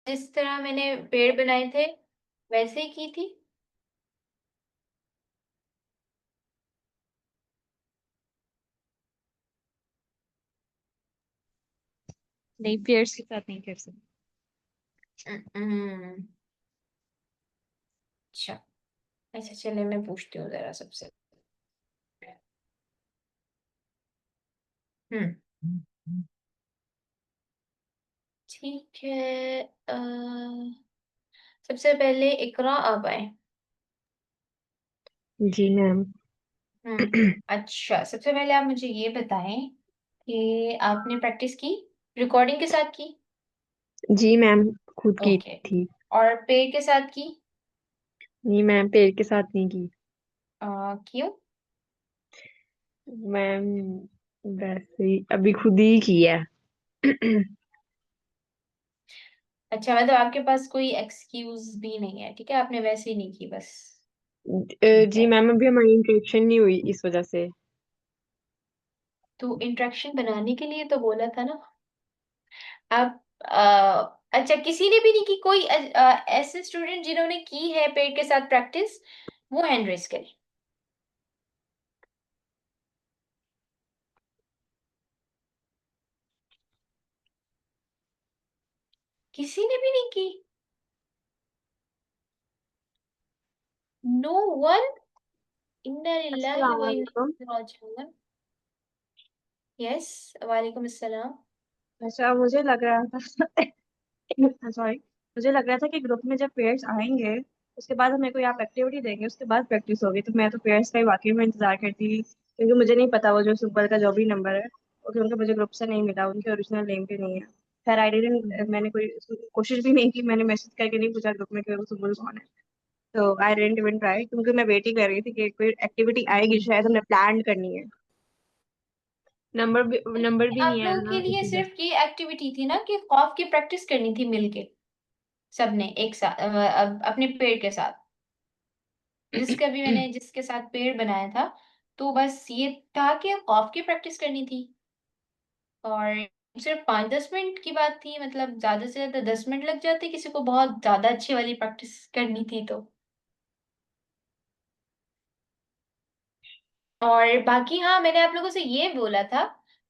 जिस तरह मैंने पेड़ बनाए थे, वैसे ही की थी? नहीं, पेयर्स के साथ नहीं कर सकते। उम, अच्छा। अच्छा चलिए मैं पूछती हूँ ज़रा सबसे। हुँ, ठीक है। सबसे पहले इक़रा आप आएँ। जी मैम। हुँ, अच्छा सबसे पहले आप मुझे ये बताएँ कि आपने प्रैक्टिस की? रिकॉर्डिंग के साथ की? जी मैम, खुद की ओके। थी। और पेड़ के साथ की? नहीं मैम, पेड़ के साथ नहीं की। क्यों? मैम, वैसे ही अभी खुद ही की है। अच्छा मतलब आपके पास कोई एक्सक्यूज़ भी नहीं है, ठीक है? आपने वैसे ही नहीं की बस। ठीक जी है। मैम, अभी हमारी इंटरेक्शन नहीं हुई इस वजह से। तो इंटरेक्शन बनाने के लिए तो बोला था ना? आप अच्छा किसी ने भी नहीं की कोई ऐसे स्टूडेंट जिन्होंने की है पेड़ के साथ प्रैक्टिस, वो हैंड रेज़ करें। किसी ने भी नहीं की? No one? इन्ना लिल्लाहि अस्सलाम व इन्ना वालेकुम। इलैहि राजिऊन। यस, वालेकुम अस्सलाम। अच्छा, मुझे लग रहा था सॉरी, मुझे लग रहा था कि ग्रुप में जब पेयर्स आएंगे उसके बाद हमें कोई आप एक्टिविटी देंगे, उसके बाद प्रैक्टिस होगी। तो मैं तो पेयर्स का ही वाकई में इंतजार करती थी, क्योंकि मुझे नहीं पता वो जो सुपर का जो भी नंबर है वो, क्योंकि मुझे ग्रुप से नहीं मिला, उनके ओरिजिनल नेम पे नहीं है। खैर आई डिडंट, मैंने कोई कोशिश भी नहीं की, मैंने मैसेज करके नहीं पूछा ग्रुप में कि वो सुपर कौन है। तो आई डिडंट इवन ट्राई, क्योंकि मैं वेट ही कर रही थी कि कोई एक्टिविटी आएगी, शायद हमने प्लान करनी है। नंबर भी नहीं आप है लोगों के ना, लिए इसी वजह सिर्फ़ ये एक्टिविटी थी ना कि खौफ की प्रैक्टिस करनी थी मिलके, सबने एक साथ अपने पेड़ के साथ। जिसका भी से। मैंने जिसके साथ पेड़ बनाया था, तो बस ये था कि खौफ की प्रैक्टिस करनी थी और सिर्फ़ 5-10 मिनट की बात थी मतलब ज़्यादा से ज़्यादा 10 मिनट लग जाते किसी को बहुत ज़्यादा अच्छी वाली प्रैक्टिस करनी थी तो। और बाकी हाँ, मैंने आप लोगों से ये बोला था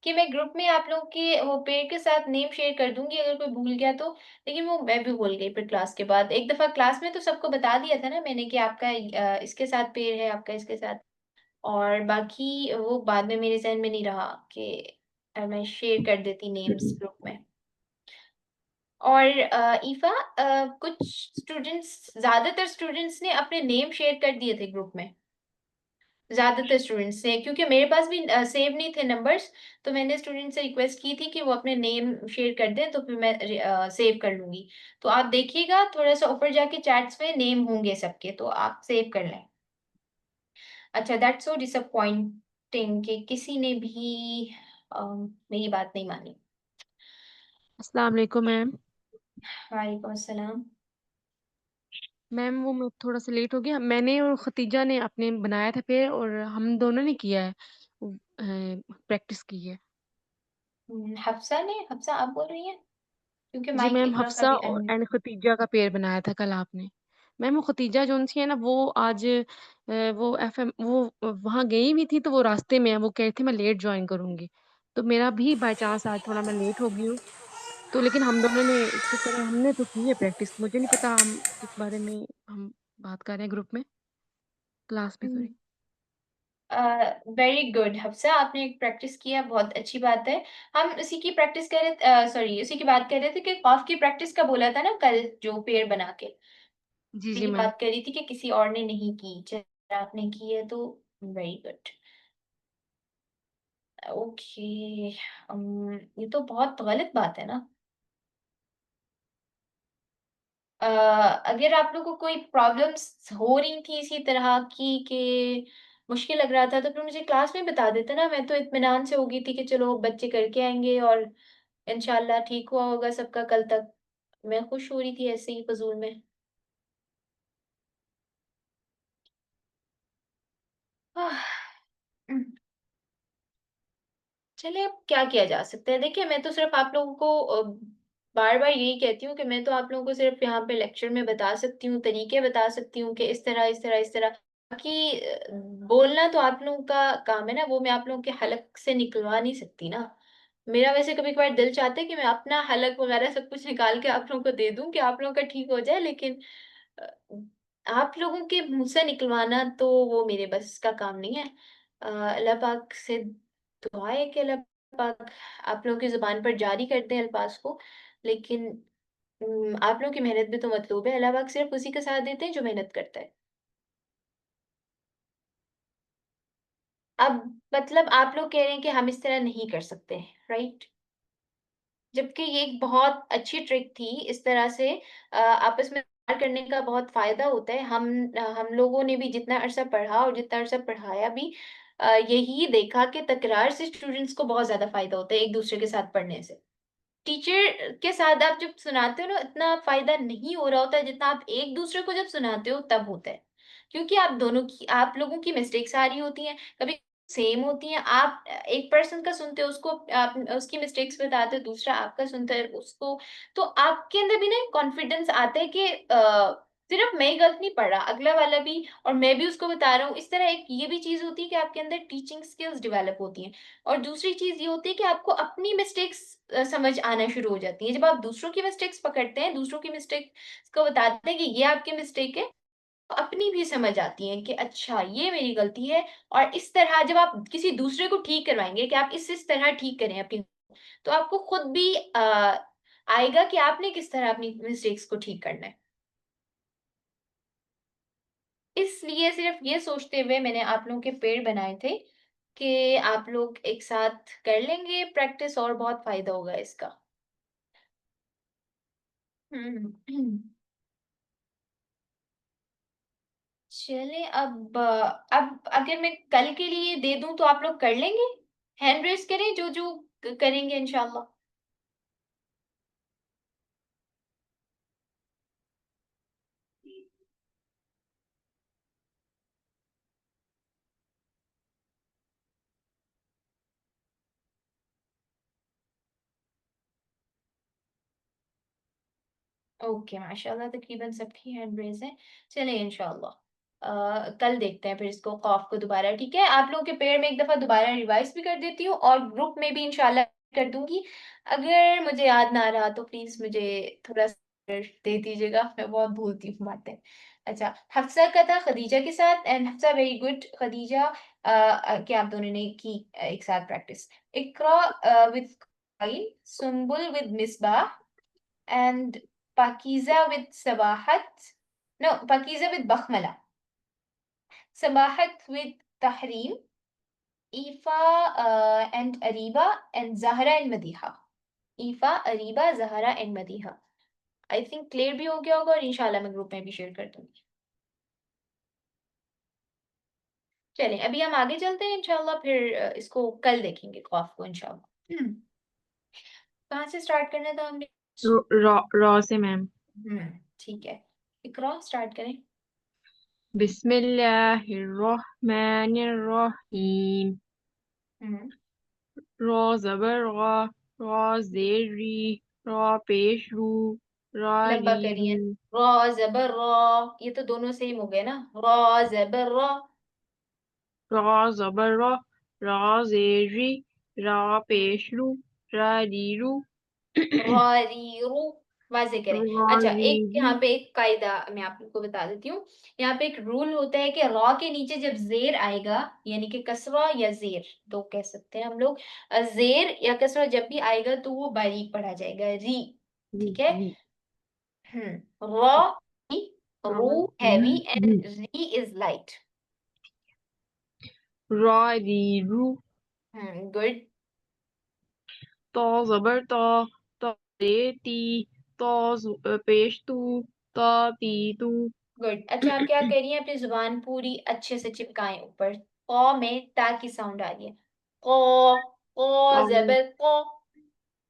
कि मैं ग्रुप में आप लोगों के वो पेड़ के साथ नेम शेयर कर दूँगी अगर कोई भूल गया तो, लेकिन वो मैं भी भूल गई फिर क्लास के बाद। एक दफ़ा क्लास में तो सबको बता दिया था ना मैंने कि आपका इसके साथ पेड़ है, आपका इसके साथ और बाकी वो बाद में मेरे ज़हन में नहीं रहा कि मैं शेयर कर देती नेम्स ग्रुप में। और ईफ़ा कुछ स्टूडेंट्स ज़्यादातर स्टूडेंट्स ने अपने नेम शेयर कर दिए थे ग्रुप में। ज़्यादातर स्टूडेंट्स ने क्योंकि मेरे पास भी सेव नहीं थे नंबर्स, तो मैंने स्टूडेंट से रिक्वेस्ट की थी कि वो अपने नेम शेयर कर दें, तो फिर मैं सेव कर लूँगी। तो आप देखिएगा थोड़ा-सा ऊपर जाके चैट्स में नेम होंगे सबके, तो आप सेव कर लें। अच्छा दैट्स सो डिसअपॉइंटिंग कि किसी ने भी मेरी बात नहीं मानी। अस्सलाम वालेकुम मैम। वालेकुम अस्सलाम। मैम, वो मैं थोड़ा-सा लेट हो गया। मैंने और खतीजा ने अपने बनाया था पेड़, और हम दोनों ने किया है। प्रैक्टिस की है। हफ्सा आप बोल रही हैं? क्योंकि जी माइक मैम, इकरा का हफ्सा भी और अन एंड खतीजा का पेड़ बनाया था कल आपने। मैम, वो खतीजा जो-सी है ना, वो आज वो एफएम वो वहाँ गई भी थी, तो वो रास्ते में है। वो कह रही थी मैं लेट जॉइन करूँगी। तो मेरा भी बाय चांस आज थोड़ा मैं लेट हो गई हूँ। तो लेकिन हम दोनों ने शुक्र है, हमने तो की है प्रैक्टिस। मुझे नहीं पता हम किस बारे में हम बात कर रहे हैं ग्रुप में, क्लास में, हुँ। सॉरी। वेरी गुड हफ्सा आपने प्रैक्टिस किया बहुत अच्छी बात है। हम उसी की प्रैक्टिस कर रहे सॉरी उसी की बात कर रहे थे कि कॉफ की प्रैक्टिस का बोला था ना कल जो पेड़ बना के, जी, उसी जी की मैम। बात कर रही थी कि किसी और ने नहीं की, चलिए आपने की है तो वेरी गुड। ओके ये तो बहुत गलत बात है ना? अ, अगर आप लोगों को कोई प्रॉब्लम्स हो रही थी इसी तरह की कि मुश्किल लग रहा था तो फिर मुझे क्लास में बता देते ना, मैं तो इत्मीनान से हो गई थी कि चलो बच्चे करके आएँगे और इंशाल्लाह ठीक हुआ होगा सबका कल तक। मैं खुश हो रही थी ऐसे ही फ़िज़ूल में। आह, चलिए अब क्या किया जा सकता है? देखिए मैं तो सिर्फ़ आप लोगों को बार-बार यही कहती हूँ कि मैं तो आप लोगों को सिर्फ़ यहाँ पे लेक्चर में बता सकती हूँ, तरीके बता सकती हूँ कि इस तरह, इस तरह, इस तरह। बाकी बोलना तो आप लोगों का काम है ना, वो मैं आप लोगों के हलक से निकलवा नहीं सकती ना। मेरा वैसे कभी-कभार दिल चाहता है कि मैं अपना हलक वग़ैरह सब कुछ निकाल के आप लोगों को दे दूँ कि आप लोगों का ठीक हो जाए, लेकिन अ, आप लोगों के मुँह से निकलवाना तो वो मेरे बस का काम नहीं है। अल्लाह पाक से दुआ है कि अल्लाह पाक आप लोगों की ज़ुबान पर जारी कर दें अल्फाज़ को, लेकिन आप लोगों की मेहनत भी तो मतलूब है। अल्लाह पाक सिर्फ़ उसी का साथ देते हैं जो मेहनत करता है। अब मतलब आप लोग कह रहे हैं कि हम इस तरह नहीं कर सकते, राइट? जबकि ये एक बहुत अच्छी ट्रिक थी, इस तरह से आपस में प्यार करने का बहुत फ़ायदा होता है। हम लोगों ने भी जितना अरसा पढ़ा और जितना अरसा पढ़ाया भी यही देखा कि तकरार से स्टूडेंट्स को बहुत ज़्यादा फ़ायदा होता है एक-दूसरे के साथ पढ़ने से। टीचर के साथ आप जब सुनाते हो ना, इतना फ़ायदा नहीं हो रहा होता है, जितना आप एक-दूसरे को जब सुनाते हो तब होता है। क्योंकि आप लोगों की मिस्टेक्स आ रही होती हैं, कभी सेम होती हैं। आप एक पर्सन का सुनते हो, उसको आप उसकी मिस्टेक्स बताते हो, दूसरा आपका सुनता है उसको, तो आपके अंदर भी ना एक कॉन्फिडेंस आता है कि सिर्फ मैं ही गलत नहीं पढ़ रहा, अगला वाला भी, और मैं भी उसको बता रहा हूँ। इस तरह एक ये भी चीज़ होती है कि आपके अंदर टीचिंग स्किल्स डेवलप होती हैं। और दूसरी चीज़ ये होती है कि आपको अपनी मिस्टेक्स समझ आना शुरू हो जाती है। जब आप दूसरों की मिस्टेक्स पकड़ते हैं, दूसरों की मिस्टेक्स को बताते हैं कि ये आपकी मिस्टेक है, तो अपनी भी समझ आती है कि अच्छा ये मेरी गलती है। और इस तरह जब आप किसी दूसरे को ठीक करवाएँगे कि आप इस तरह ठीक करें अपनी, तो आपको खुद भी आएगा कि आपने किस तरह अपनी मिस्टेक्स को ठीक करना है। इसलिए सिर्फ़ ये सोचते हुए मैंने आप लोगों के पेड़ बनाए थे कि आप लोग एक साथ कर लेंगे प्रैक्टिस और बहुत फ़ायदा होगा इसका। हुँ, हुँ। चलिए अब अगर मैं कल के लिए दे दूँ तो आप लोग कर लेंगे? हैंड रेज़ करें जो-जो करेंगे इंशाअल्लाह। ओके, माशाल्लाह तकरीबन सबकी हैंड रेज़ है। चलिए इंशाअल्लाह कल देखते हैं फिर इसको खौफ को दोबारा, ठीक है? आप लोगों के पेड़ में एक दफ़ा दोबारा रिवाइज़ भी कर देती हूँ और ग्रुप में भी इंशाअल्लाह कर दूँगी। अगर मुझे याद ना रहा तो प्लीज़ मुझे थोड़ा-सा दे दीजिएगा, मैं बहुत भूलती हूँ बातें। अच्छा, हफ्सा का था खदीजा के साथ and Hafsa very good Khadija कि आप दोनों ने की एक साथ practice. Iqra with Kail, Sumbul with Misbah and Pakiza with Sabahat. No, Pakiza with Bakhmala. Sabahat with Tahreem. Ifa and Ariba and Zahra and Madiha. Ifa, Ariba, Zahra and Madiha. I think clear भी हो गया होगा और इंशाल्लाह मैं ग्रुप में भी शेयर कर दूंगी। चलें अभी हम आगे चलते हैं इंशाल्लाह फिर इसको कल देखेंगे खौफ को इंशाल्लाह। कहाँ से स्टार्ट करना था हमने? रॉ से मैम। ठीक है। इकरा स्टार्ट करें। बिस्मिल्लाहिर्रहमानिर्रहीम। हम्म रॉ ज़बर रॉ, रॉ ज़ेर री, रॉ पेश रू, रॉ लंबा री रू, करिए। रॉ ज़बर रॉ, ये तो दोनों सेम हो गए ना। रॉ ज़बर रॉ। रॉ ज़बर रॉ, रॉ ज़ेर री, रॉ पेश रू, रॉ री रू, रॉ री रू। वाज़े करें। रॉ अच्छा, री एक रू। यहाँ पे एक कायदा मैं आप लोग को बता देती हूँ। यहाँ पे एक रूल होता है कि रॉ के नीचे जब ज़ेर आएगा, यानी कि कसरा या ज़ेर, 2 कह सकते हैं हम लोग। ज़ेर या कसरा जब भी आएगा तो वो बारीक पढ़ा जाएगा, री। री ठीक है? री, रॉ, री, रॉ रू री हेवी रू, and re is light. Raw री रू। गुड। तो ज़बर तो, रे ती, तो पेश तू, तो ती तू। गुड। अच्छा, आप क्या करिए अपनी ज़ुबान पूरी अच्छे से चिपकाएँ ऊपर। क़ में ता की साउंड आ रही है। क़, क़ तो ज़बर क़।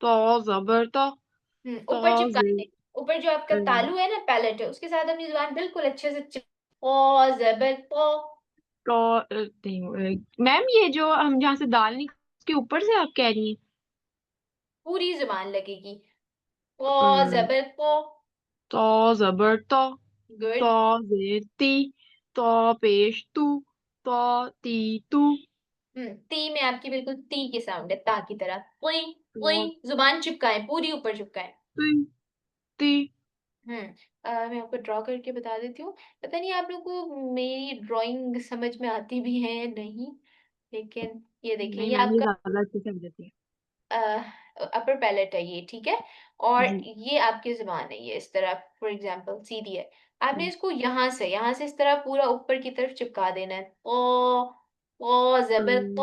तो ज़बर तो ऊपर चिपका जे दें। ऊपर जो आपका तालू है ना, पैलेट है, उसके साथ अपनी ज़ुबान बिल्कुल अच्छे से क़ ज़बर क़। तो मैम ये जो हम जहाँ से दाल निकाल उसके ऊपर से आप कह रही हैं? पूरी ज़ुबान लगेगी। को ज़बर को। तो जबर तो। तो गुड। जेर ती। तो पेश तू। तो ती तू। ती में आपकी बिल्कुल ती की साउंड है, ता की तरह। पुई, तो पुई, जुबान चिपकाए, पूरी ऊपर चिपकाए। ती ती। हुँ। मैं आपको ड्रॉ करके बता देती हूँ। पता नहीं आप लोगों को मेरी ड्राइंग समझ में आती भी है या नहीं, लेकिन ये देखिए नहीं ये मैम, ये आपका ज्यादा अच्छे से समझती है। अ, अपर पैलेट है ये, ठीक है? और जी। ये आपकी ज़ुबान है, ये इस तरह फॉर एग्ज़ाम्पल सीधी है। आपने हम्म, इसको यहाँ से इस तरह पूरा ऊपर की तरफ चिपका देना है। क़ तो ज़बर क़,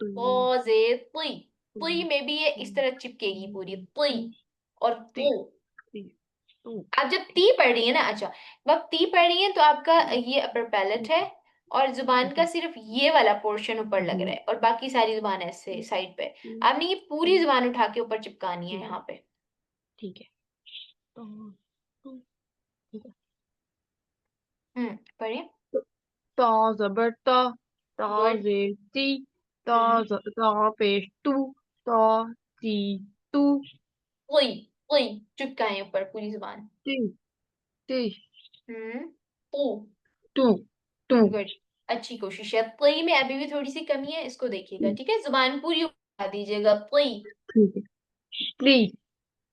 तो क़ ज़ेर क़ी। तो क़ी में भी ये इस तरह चिपकेगी पूरी, क़ी और ती क़ू। ती तू आप जब ती पढ़ रही हैं ना, अच्छा, जब आप ती पढ़ रही हैं तो आपका ये अपर पैलेट है और ज़ुबान का सिर्फ़ ये वाला पोर्शन ऊपर लग रहा है और बाकी सारी ज़ुबान ऐसे साइड पे। आपने ये पूरी ज़ुबान उठा के ऊपर चिपकानी है यहाँ पे। ठीक है। तो तो ठीक है। पढ़िए। तो जबर तो। तो गुड। जेर ती। तो हुँ, तो पेश तू। तो ती तू। क़ुई, क़ुई चिपकाएँ ऊपर पूरी ज़ुबान। ती ती हुँ, क़ू। तू तू। गुड, अच्छी कोशिश है। क़ुई में अभी भी थोड़ी-सी कमी है, इसको देखिएगा, ठीक है? ज़ुबान पूरी उठा दीजिएगा, क़ुई। ठीक है। ती।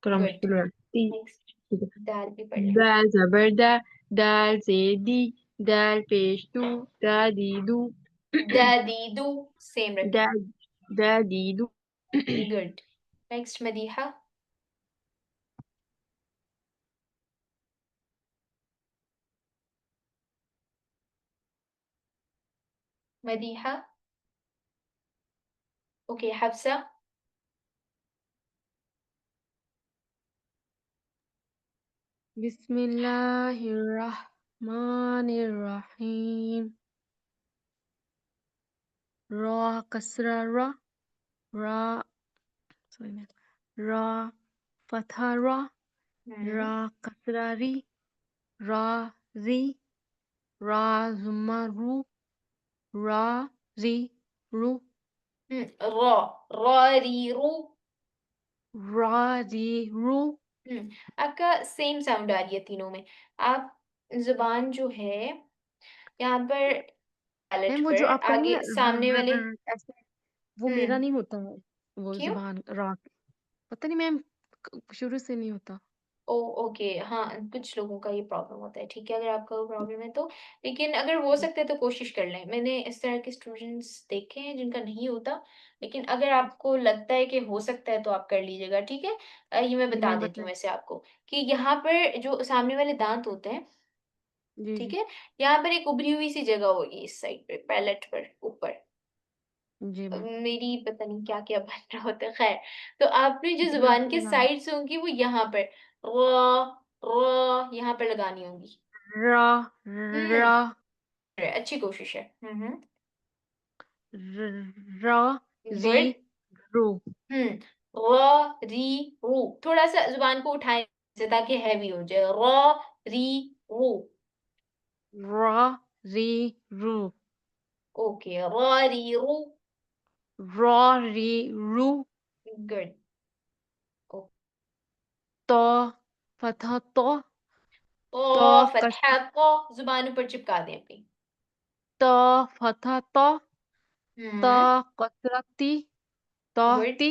थोड़ा गुड, मुश्किल है ती। नेक्स्ट ठीक है। दाल भी पढ़ लें। दाल जबर दा। दाल से दी। दाल पेश तू। दा दी दू। द-दी-दू सेम दा रखें। दा दी दू। Good, next Madiha. Madiha, okay, Hafsa. बिस्मिल्लाहिर्रहमानिर्रहीम। रा कसरा रा। रा sorry मैम। रा फतहा रा। हुँ, रा कसरा री। रा री। रा जुम्मा रू। रा री रू। रा, रा-री-रू। रा री रू। हुँ, आपका सेम साउंड आ रही है तीनों में। आप ज़ुबान जो है, यहाँ पर पैलेट मैम वो जो पर आप करेंगे ना आगे सामने वाले ऐसे, वो हुँ, मेरा नहीं होता है। वो क्यों? जुबान रा। पता नहीं मैम, शुरू से नहीं होता। ओह! ओके, हाँ, कुछ लोगों का ये प्रॉब्लम होता है, ठीक है, अगर आपका वो प्रॉब्लम है तो। लेकिन अगर हो सकता है तो कोशिश कर लें। मैंने इस तरह के स्टूडेंट्स देखे हैं जिनका नहीं होता, लेकिन अगर आपको लगता है कि हो सकता है तो आप कर लीजिएगा, ठीक है? ये मैं जी बता मैम देती हूँ बताएं। वैसे आपको कि यहाँ पर जो सामने वाले दाँत होते हैं, जी ठीक जी। है? यहाँ पर एक उभरी हुई सी जगह होगी इस साइड पे, पैलेट पर ऊपर। जी मैम। मेरी पता नहीं क्या-क्या बन रहा होता है, ख़ैर। तो आपने जो जी मैम ज़ुबान के समझ आ रहा साइड्स होंगी वो यहाँ पर यहाँ पर लगानी होंगी। है। रा हुँ, रा। अच्छी कोशिश है। हुँ। रा री गुड। रू। हुँ, री, रू थोड़ा-सा ज़ुबान को उठाएँ से ताकि हेवी हो जाए। री, रू। रा री रू। ओके, री, रू। रा री रू। गुड। ओ तो फतह तो। तो कस फ़तहा क़ ज़ुबान ऊपर चिपका दें अपनी। तो फतह तो। तो हुँ, कसरती। तो गुड। ती।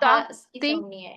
ता हाँ, इसकी ती साउंड नहीं है।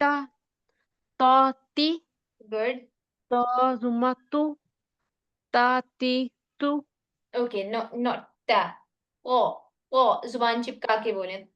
ता तो ती। गुड तो जुम्मा तू। ता ती तू। ओके नो नॉट ता ओ ओ ज़ुबान चिपका के बोलें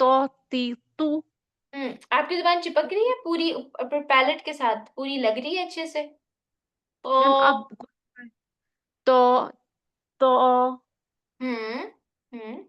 तो ती तू। आपकी ज़ुबान चिपक रही है पूरी ऊपर पैलेट के साथ पूरी लग रही है अच्छे से? मैम आप ओ तो तो हुँ, हुँ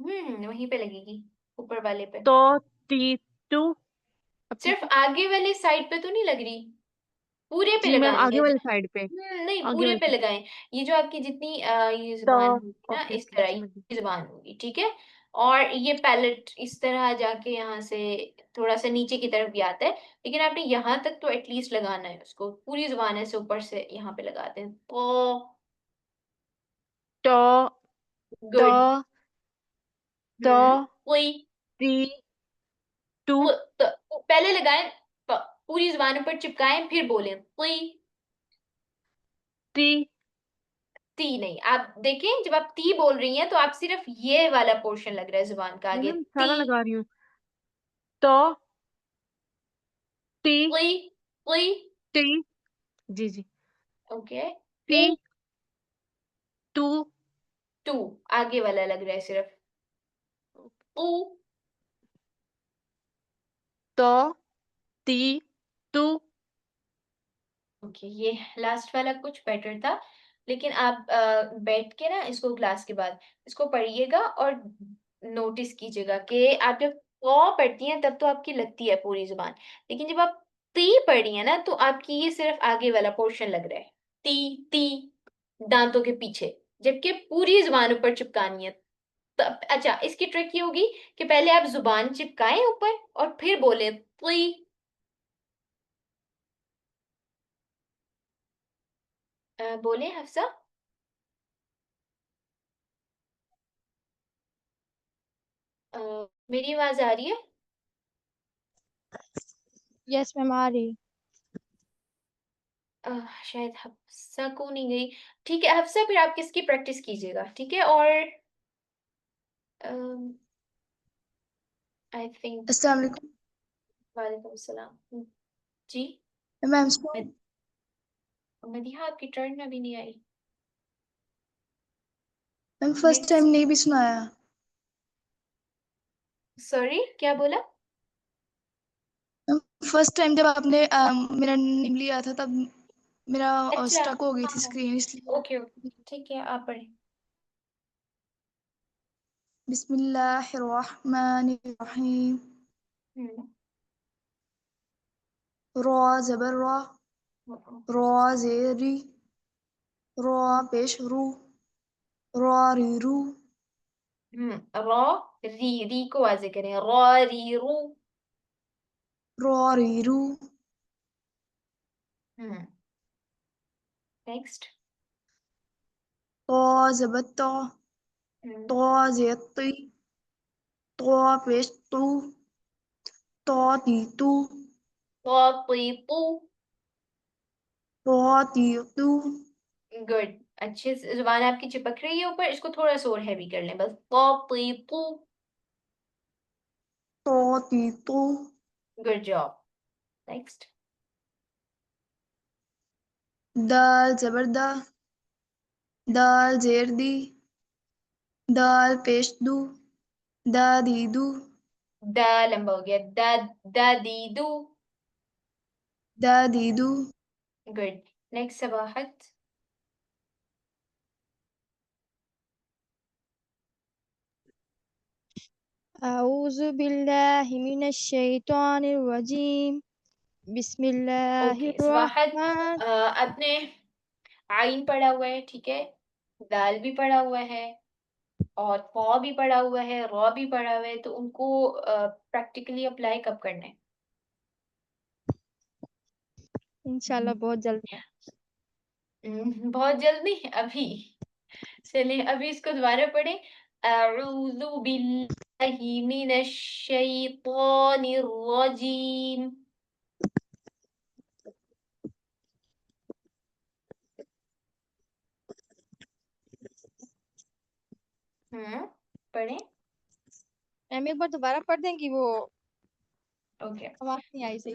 वहीं पे लगेगी, ऊपर वाले पे। तो ती टू। अब ठीक सिर्फ़ है। आगे वाले साइड पे तो नहीं लग रही? पूरे पे जी मैम लगानी आगे है। वाले साइड पे। नहीं आगे पूरे वाले पे साइड। लगाएँ। ये जो आपकी जितनी ये तो ज़ुबान होगी ना ओके इस ओके तरह समझ गई। ये ज़ुबान होगी, ठीक है? और ये पैलेट इस तरह जाके यहाँ से थोड़ा-सा नीचे की तरफ भी आता है, लेकिन आपने यहाँ तक तो एट लीस्ट लगाना है उसको। पूरी ज़ुबान ऐसे ऊपर से यहाँ पे लगाते हैं। तो तो तो गुड तो, पुई। ती, टू, तो पहले लगाएं, पूरी जुबान पर चिपकाएं, फिर बोलें पुई। ती। ती नहीं, आप देखें जब आप ती बोल रही हैं तो आप सिर्फ ये वाला पोर्शन लग रहा है जुबान का आगे, मैडम ती। सारा लगा रही हूँ। तो, ती, पुई। पुई। ती। जी जी। ओके। ती, पू। टू। टू, आगे वाला लग रहा है सिर्फ, पू। तो, ती, टू। ओके, ये लास्ट वाला कुछ बेटर था, लेकिन आप बैठ के ना इसको क्लास के बाद इसको पढ़िएगा और नोटिस कीजिएगा कि आप जब प पढ़ती हैं तब तो आपकी लगती है पूरी जुबान, लेकिन जब आप ती पढ़ रही हैं ना तो आपकी ये सिर्फ आगे वाला पोर्शन लग रहा है, ती ती, दांतों के पीछे, जबकि पूरी जुबान ऊपर चिपकानी है। तब अच्छा, इसकी ट्रिक ये होगी कि पहले आप जुबान चिपकाएं ऊपर और फिर बोले ती। बोले हफ्सा। अ, मेरी आवाज आ रही है? यस मैम आ रही। शायद हफ्सा को नहीं गई। ठीक है हफ्सा, फिर आप किसकी प्रैक्टिस कीजिएगा, ठीक है? और आई थिंक, अस्सलाम वालेकुम। वालेकुम सलाम। जी। मैम मद- मदीहा, आपकी टर्न अभी नहीं आई। Ma'am first time next. नहीं भी सुनाया। सॉरी, क्या बोला? मैम फर्स्ट टाइम जब आपने मेरा नेम लिया था तब मेरा अच्छा, स्टक हो गई हाँ थी हाँ, स्क्रीन इसलिए। ओके ओके, ठीक है आप पढ़ें। बिस्मिल्लाहिर्रहमानिर्रहीम। हम्म। रॉ ज़बर रॉ। रॉ ज़ेर री। रॉ पेश रू। रॉ री रू। रॉ, री को वाजे करें, रॉ री रू। रॉ री रू। हम्म। नेक्स्ट। तो ज़बर तो। तो ज़ेर ती। तो पेश तू। तो ती तू। तो ती तू। तो ती तू। गुड, अच्छे से जुबान आपकी चिपक रही है ऊपर, इसको थोड़ा सा और हैवी कर लें, बस तो ती तू। तो ती तू। Good job. नेक्स्ट। दाल ज़बर दा। दाल ज़ेर दी। दाल पेश दू। दा दी दू। द लंबा हो गया, द दी दू। दा दी दू। गुड। नेक्स्ट सबाहत। अऊज़ु बिल्लाहि मिनश शैतानिर रजीम। ओके सबाहत, बिस्मिल्लाहिर्रहमान। आपने आइन पढ़ा हुआ है, ठीक है, दाल भी पढ़ा हुआ है, और पौ भी पढ़ा हुआ है, रॉ भी पढ़ा हुआ है, तो उनको प्रैक्टिकली अप्लाई कब करना है? इंशाल्लाह बहुत जल्द। बहुत जल्दी अभी? चलिए अभी इसको दोबारा पढ़ें। अऊज़ु बिल्लाहि मिनश शैतानिर रजीम। पढ़ें। मैम एक बार दोबारा पढ़ देंगी वो ओके। आवाज नहीं आई सही।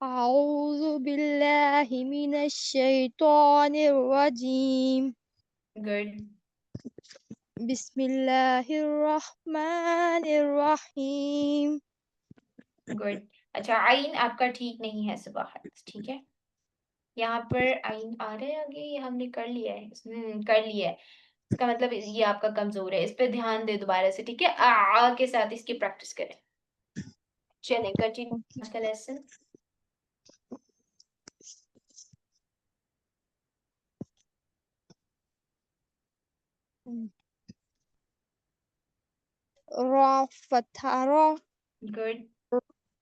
अऊज़ु बिल्लाहि मिनश शैतानिर रजीम। Good. बिस्मिल्लाहिर्रहमानिर्रहीम। Good. अच्छा, आइन आपका ठीक नहीं है सुबह, ठीक है? यहाँ पर आइन आ रहा है आगे, ये हमने कर लिया है, कर लिया है, इसका मतलब ये आपका कमजोर है, इस पे ध्यान दे दोबारा से, ठीक है? आ के साथ इसकी प्रैक्टिस करें। चलें कंटिन्यू आज का लेसन। रॉ फतहा रॉ। गुड।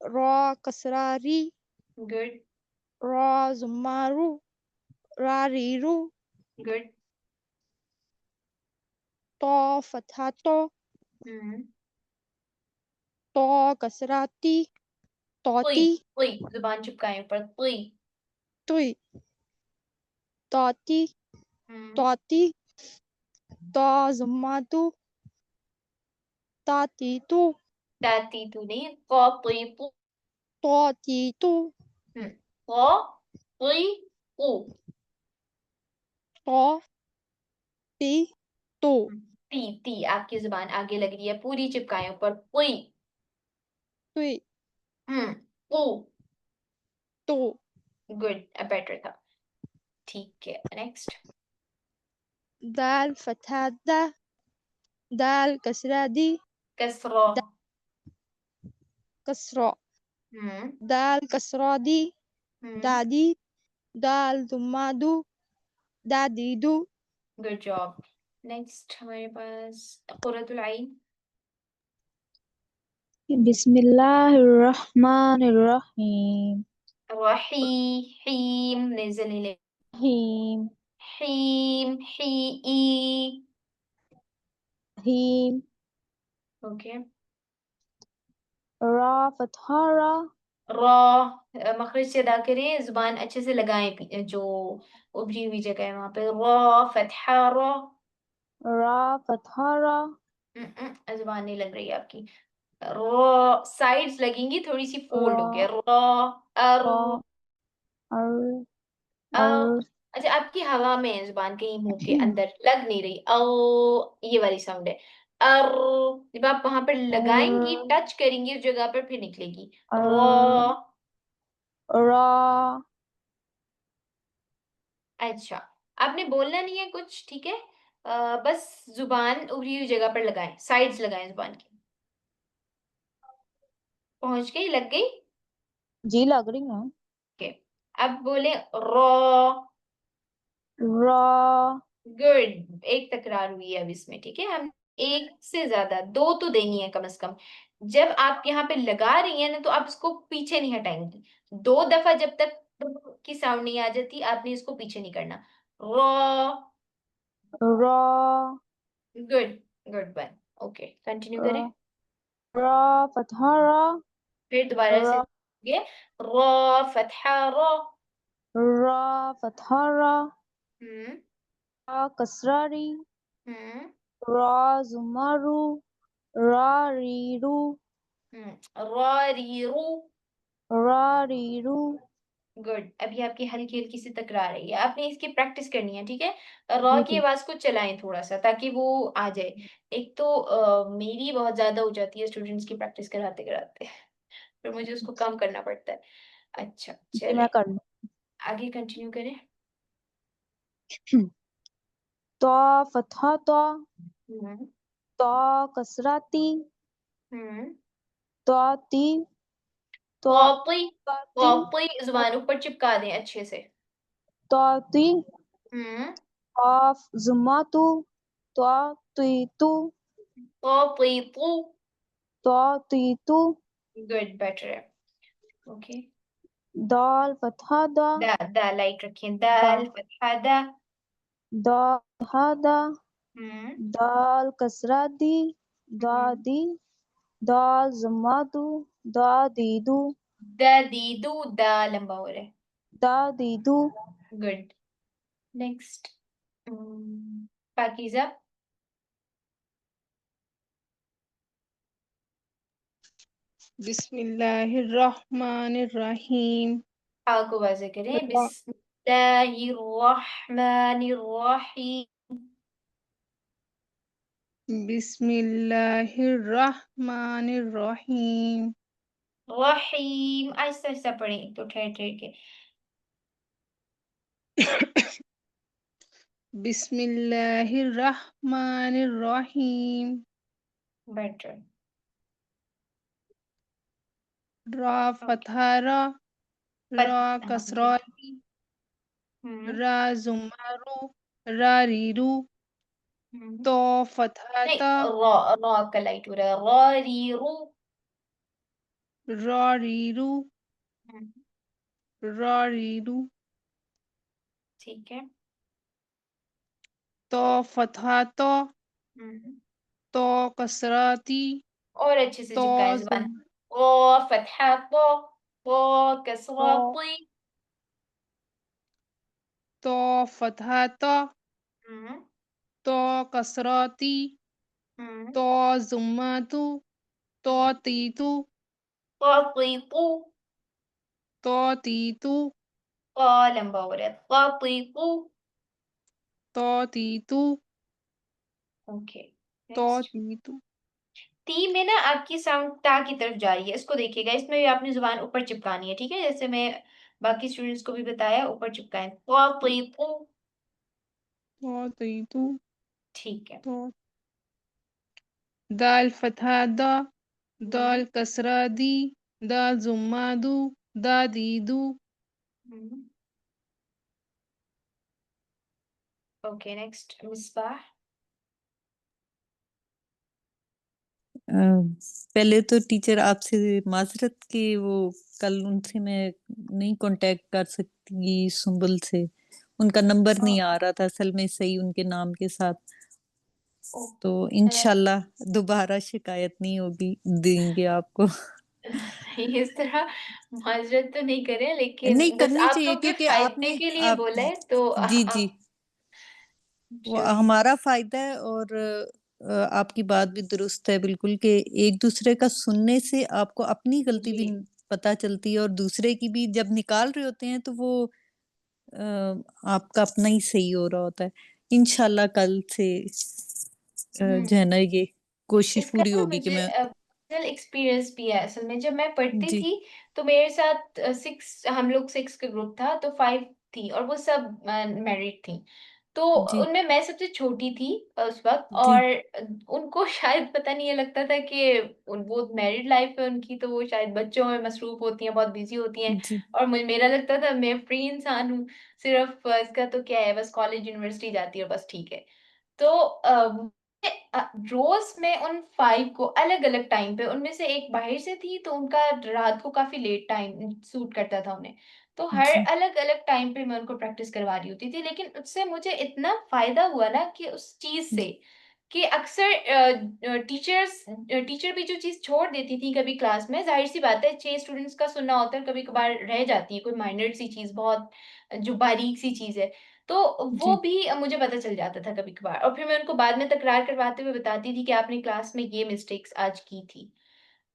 रॉ कसरा री। Good. ra zumaru, ra riru, good. to fathato, हम्म। to kasrati, तुई। toti, तुई जुबान चिपकाएं ऊपर, तुई। tui, toti, hmm. toti, to zumatu, tatitu, ताती तू नहीं, कौ तुई पू। totitu, हम्म। कौ तुई पू। to ti tu, ती ती आपकी जुबान आगे लग रही है, पूरी चिपकाएं ऊपर, पुई। tui, पू। tu, गुड, अब बेटर था। ठीक है, next. dal fathada, dal kasradi, कसरो। dal kasra, हम्म। dal kasradi, हम्म। dadi, dal dumadu, dadidu, good job. Next हमारे पास कुर्रतुल आइन। बिस्मिल्लाहिर्रहमानिर्रहीम रही। हीम नजल नहीं ले। हीम हीम ही ई। हीम ओके। रा फतहा रॉ, मखरज से अदा करें, जुबान अच्छे से लगाएं, जो उभरी हुई जगह है वहां पे, रॉ फतहा रॉ। रा फतहा रा जुबान नहीं लग रही है आपकी। रॉ साइड्स लगेंगी, थोड़ी सी फोल्ड हो गया, रा रॉ। अर। रा अर अ। अर अच्छा, आपकी हवा में है जुबान, कहीं मुंह के अंदर लग नहीं रही, ओ ये वाली साउंड है। अर। जब आप वहां पर लगाएंगी, अर टच करेंगी उस जगह पर, फिर निकलेगी अर रॉ। रा अच्छा, आपने बोलना नहीं है कुछ, ठीक है। बस जुबान उभरी हुई जगह पर लगाएं, साइड्स लगाएं जुबान की। पहुंच गई, लग गई। जी लग रही है ओके। अब बोले रॉ। रा गुड, एक तकरार हुई है अब इसमें, ठीक है। हम एक से ज्यादा, दो तो देनी है कम से कम। जब आप यहाँ पे लगा रही हैं ना, तो आप इसको पीछे नहीं हटाएंगी। दो दफा जब तक की साउंड नहीं आ जाती, आपने इसको पीछे नहीं करना। रॉ। रा good. Good one. Okay, continue रा करें। रा फतहा फिर दोबारा से रा ये रॉ फतहा रॉ। रा फतहा हम्म। रा कसरा री हम्म। रा जुमारू रा रीरू रॉ री रू। रा रीरू गुड, अभी आपकी हल्की हल्की सी तकरार रही है, आपने इसकी प्रैक्टिस करनी है, ठीक है। रॉ जी की ठीक आवाज को चलाएं थोड़ा सा, ताकि वो आ जाए। एक तो मेरी बहुत ज्यादा हो जाती है स्टूडेंट्स की प्रैक्टिस कराते कराते, फिर मुझे उसको कम करना पड़ता है। अच्छा जी मैं चले, कर लूँ आगे कंटिन्यू करें। तो फतहा हम्म। तो कसराती हम्म। तो ती तो कॉपी। ती कॉपी जुबान ऊपर चिपका दें अच्छे से। तो ती हम्म। ऑफ जुम्मा तो तुई तू कॉपी तू। तो तुई तू गुड, बेटर है। ओके। दाल फतहा दा दा लाइट रखें, दा दाल फतहा दा। दाल हादा हम्म। दाल कसरा हम्म। दी दाल जुम्मा दा दीदू दा दीदू, दा लंबा हो रहा है। दा दीदू गुड। नेक्स्ट। पाकीज़ा। बिस्मिल्लाहिर्रहमानिर्रहीम हाँ को वाज़े करें, बिस्मिल्लाहिर्रहमानिर्रहीम। बिस्मिल्लाहिर्रहमानिर्रहीम रहीम, आहिस्ता आहिस्ता पढ़ें, एक तो ठहर ठहर के। बिस्मिल्लाहिर्रहमानिर्रहीम बेटर। रा फतहा रा फतहा। कसरा हम्म। रा जुमारू रा रीरू हम्म। तो नहीं, फतहाता रॉ। रॉ का लाइट हो रहा है, रॉ री रू। रा रीरू हम्म। रा रीरू, ठीक है। तो फतहा हम्म। तो कसरा ती, और अच्छे से तो चिपकाएं जुम, जुबान। ओ फतहा तो तो कसरा ती। तो फतहा हम्म। तो कसरा ती, हम्म। तो जुम्मतु, तो तीतु, क़तीतु। तो तीतु, क़ लंबा हो रहा है। क़तीतु। तो तीतु, ओके। तो नेक्स्ट। तीतु। ती में ना आपकी साउंड ता की तरफ जा रही है, इसको देखिएगा। इसमें भी आपने जुबान ऊपर चिपकानी है, ठीक है? जैसे मैं बाकी स्टूडेंट्स को भी बताया, ऊपर चिपकाएं। क़तीतु। तो तीतु, ठीक है। तो दाल फतहा दाल हम्म। कसरा दी, दा जुम्मा दू, दा दीदू, हम्म। Okay next Misbah. पहले तो टीचर आपसे माजरत कि वो कल उनसे मैं नहीं कांटेक्ट कर सकती सुंबल से, उनका नंबर नहीं आ रहा था असल में सही उनके नाम के साथ। ओ तो इंशाल्लाह दोबारा शिकायत नहीं होगी, देंगे आपको। नहीं, इस तरह माजरत तो नहीं करें, नहीं लेकिन बस करनी आप चाहिए लोग के क्योंकि फायदे आपने के लिए आप बोला है, तो जी जी, आप वो जो भी। हमारा फायदा है और आपकी बात भी दुरुस्त है बिल्कुल कि एक दूसरे का सुनने से आपको अपनी गलती जी। भी पता चलती है और दूसरे की भी जब निकाल रहे होते हैं तो वो अ, आपका अपना ही सही हो रहा होता है। इंशाल्लाह कल से जो है ना ये कोशिश इसका पूरी ना होगी कि मुझे मैं पर्सनल एक्सपीरियंस भी है। असल में जब मैं पढ़ती जी थी, तो मेरे साथ हम लोग 6 का ग्रुप था, तो 5 थी और वो सब मैरिड थी। तो जी उनमें मैं सबसे छोटी थी उस वक्त। जी और उनको शायद पता नहीं, ये लगता था कि वो मैरिड लाइफ है उनकी, तो वो शायद बच्चों में मसरूफ होती हैं, बहुत बिजी होती हैं। जी और मुझे मेरा लगता था मैं फ्री इंसान हूँ, सिर्फ इसका तो क्या है, बस कॉलेज यूनिवर्सिटी जाती है और बस ठीक है। तो रोज मैं उन 5 को अलग-अलग टाइम पे, उनमें से एक बाहर से थी, तो उनका रात को काफ़ी लेट टाइम सूट करता था उन्हें। तो हर जी अलग-अलग टाइम पे मैं उनको प्रैक्टिस करवा रही होती थी। लेकिन उससे मुझे इतना फ़ायदा हुआ ना कि उस चीज़ से, कि अक्सर टीचर भी जो चीज़ छोड़ देती थी कभी क्लास में, ज़ाहिर-सी बात है 6 स्टूडेंट्स का सुनना होता है, कभी-कभार रह जाती है, कोई माइनर सी चीज़, बहुत जो बारीक सी चीज़ है। तो वो जी भी मुझे पता चल जाता था कभी-कभार, और फिर मैं उनको बाद में तकरार करवाते हुए बताती थी कि आपने क्लास में ये मिस्टेक्स आज की थी।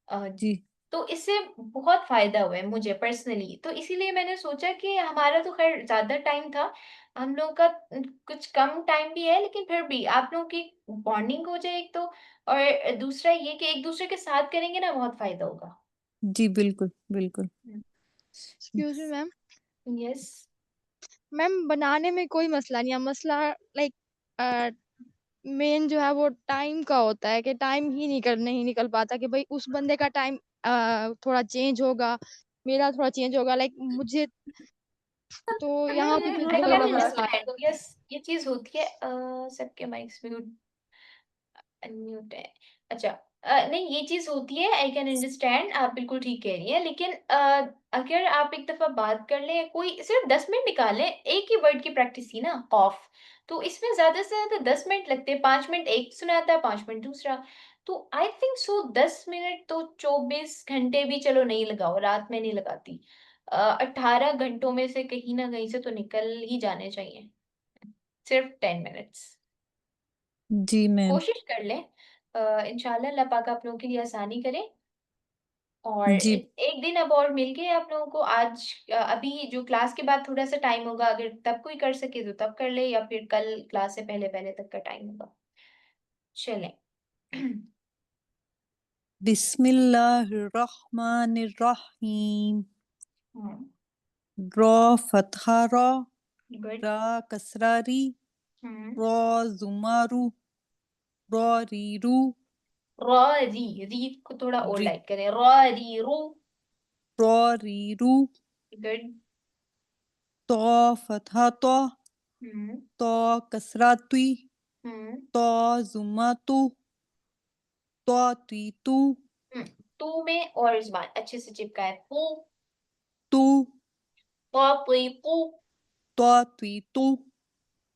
अ, जी तो इससे बहुत फ़ायदा हुआ है मुझे पर्सनली। तो इसीलिए मैंने सोचा कि हमारा तो ख़ैर ज़्यादा टाइम था, हम लोग का कुछ कम टाइम भी है, लेकिन फिर भी आप लोगों की बॉन्डिंग हो जाए एक तो, और दूसरा ये कि एक-दूसरे के साथ करेंगे ना, बहुत फ़ायदा होगा। जी बिल्कुल बिल्कुल। हुँ। Excuse me ma'am. Yes. Ma'am बनाने में कोई मसला नहीं है, मसला लाइक मेन जो है वो टाइम का होता है कि टाइम ही नहीं निकल पाता कि भाई उस बंदे का टाइम थोड़ा चेंज होगा, मेरा थोड़ा चेंज होगा, लाइक मुझे तो यहाँ पे फिर आई थोड़ा कैन सा मसला है। अंडरस्टैंड। यस, ये चीज़ होती है। सबके माइक्स म्यूट अनम्यूट है। अच्छा। नहीं, ये चीज़ होती है, आई कैन अंडरस्टैंड, आप बिल्कुल ठीक कह रही हैं। लेकिन अगर आप एक दफ़ा बात कर लें, कोई सिर्फ़ 10 मिनट निकालें, एक ही वर्ड की प्रैक्टिस थी ना, कॉफ, तो इसमें ज़्यादा से ज़्यादा 10 मिनट लगते हैं, 5 मिनट एक सुनाता है, 5 मिनट दूसरा। तो आई थिंक सो 10 मिनट तो 24 घंटे भी चलो नहीं लगाओ, रात में नहीं लगाती। 18 घंटों में से कहीं न कहीं से तो निकल ही जाने चाहिए, सिर्फ़ 10 मिनट्स। जी मैम। कोशिश कर लें। इंशाल्लाह अल्लाह पाक आप लोगों के लिए आसानी करे। और जी एक दिन अब और मिल गए आप लोगों को आज। अभी जो क्लास के बाद थोड़ा-सा टाइम होगा, अगर तब कोई कर सके तो तब कर ले, या फिर कल क्लास से पहले-पहले तक का टाइम होगा। चलें। बिस्मिल्लाहिर्रहमानिर्रहीम। हुँ, रॉ फतहा रॉ, गुड। रा कसरा री, हुँ। रॉ जुमारू, रॉ रीरू, री को थोड़ा और री लाइक करें। री, रू। रॉ रीरू, गुड। तो फतहा तो, हुँ, तो कसरा तुई, हुँ, तो जुमातु, तो तीतु, हुँ। टू में और ज़ुबान अच्छे से चिपकाएँ। पू, तू तातीतु। तातीतु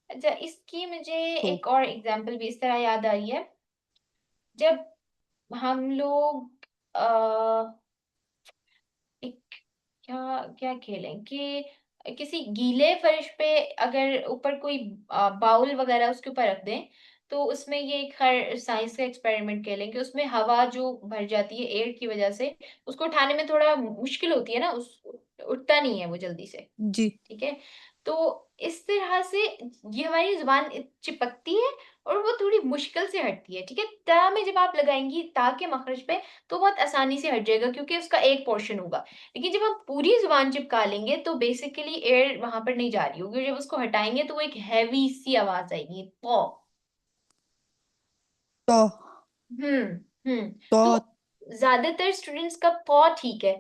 अच्छा, इसकी मुझे तो एक और एग्जांपल भी इस तरह याद आ रही है। जब हम लोग एक क्या क्या खेलें कि किसी गीले फर्श पे अगर ऊपर कोई बाउल वगैरह उसके ऊपर रख दें, तो उसमें ये एक हर साइंस का एक्सपेरिमेंट कह लें कि उसमें हवा जो भर जाती है एयर की वजह से, उसको उठाने में थोड़ा मुश्किल होती है ना, उस उठता नहीं है वो जल्दी से। जी ठीक है? तो इस तरह से ये हमारी ज़ुबान चिपकती है और वो थोड़ी मुश्किल से हटती है, ठीक है? ता में जब आप लगाएँगी ता के मखरज पे, तो बहुत आसानी से हट जाएगा क्योंकि उसका एक पोर्शन होगा। लेकिन जब हम पूरी ज़ुबान चिपका लेंगे तो बेसिकली एयर वहाँ पर नहीं जा रही होगी और जब उसको हटाएँगे तो वो एक हेवी सी आवाज़ आएगी, पौ। तो हुँ, हुँ। तो तो ज़्यादातर स्टूडेंट्स का पौ ठीक है,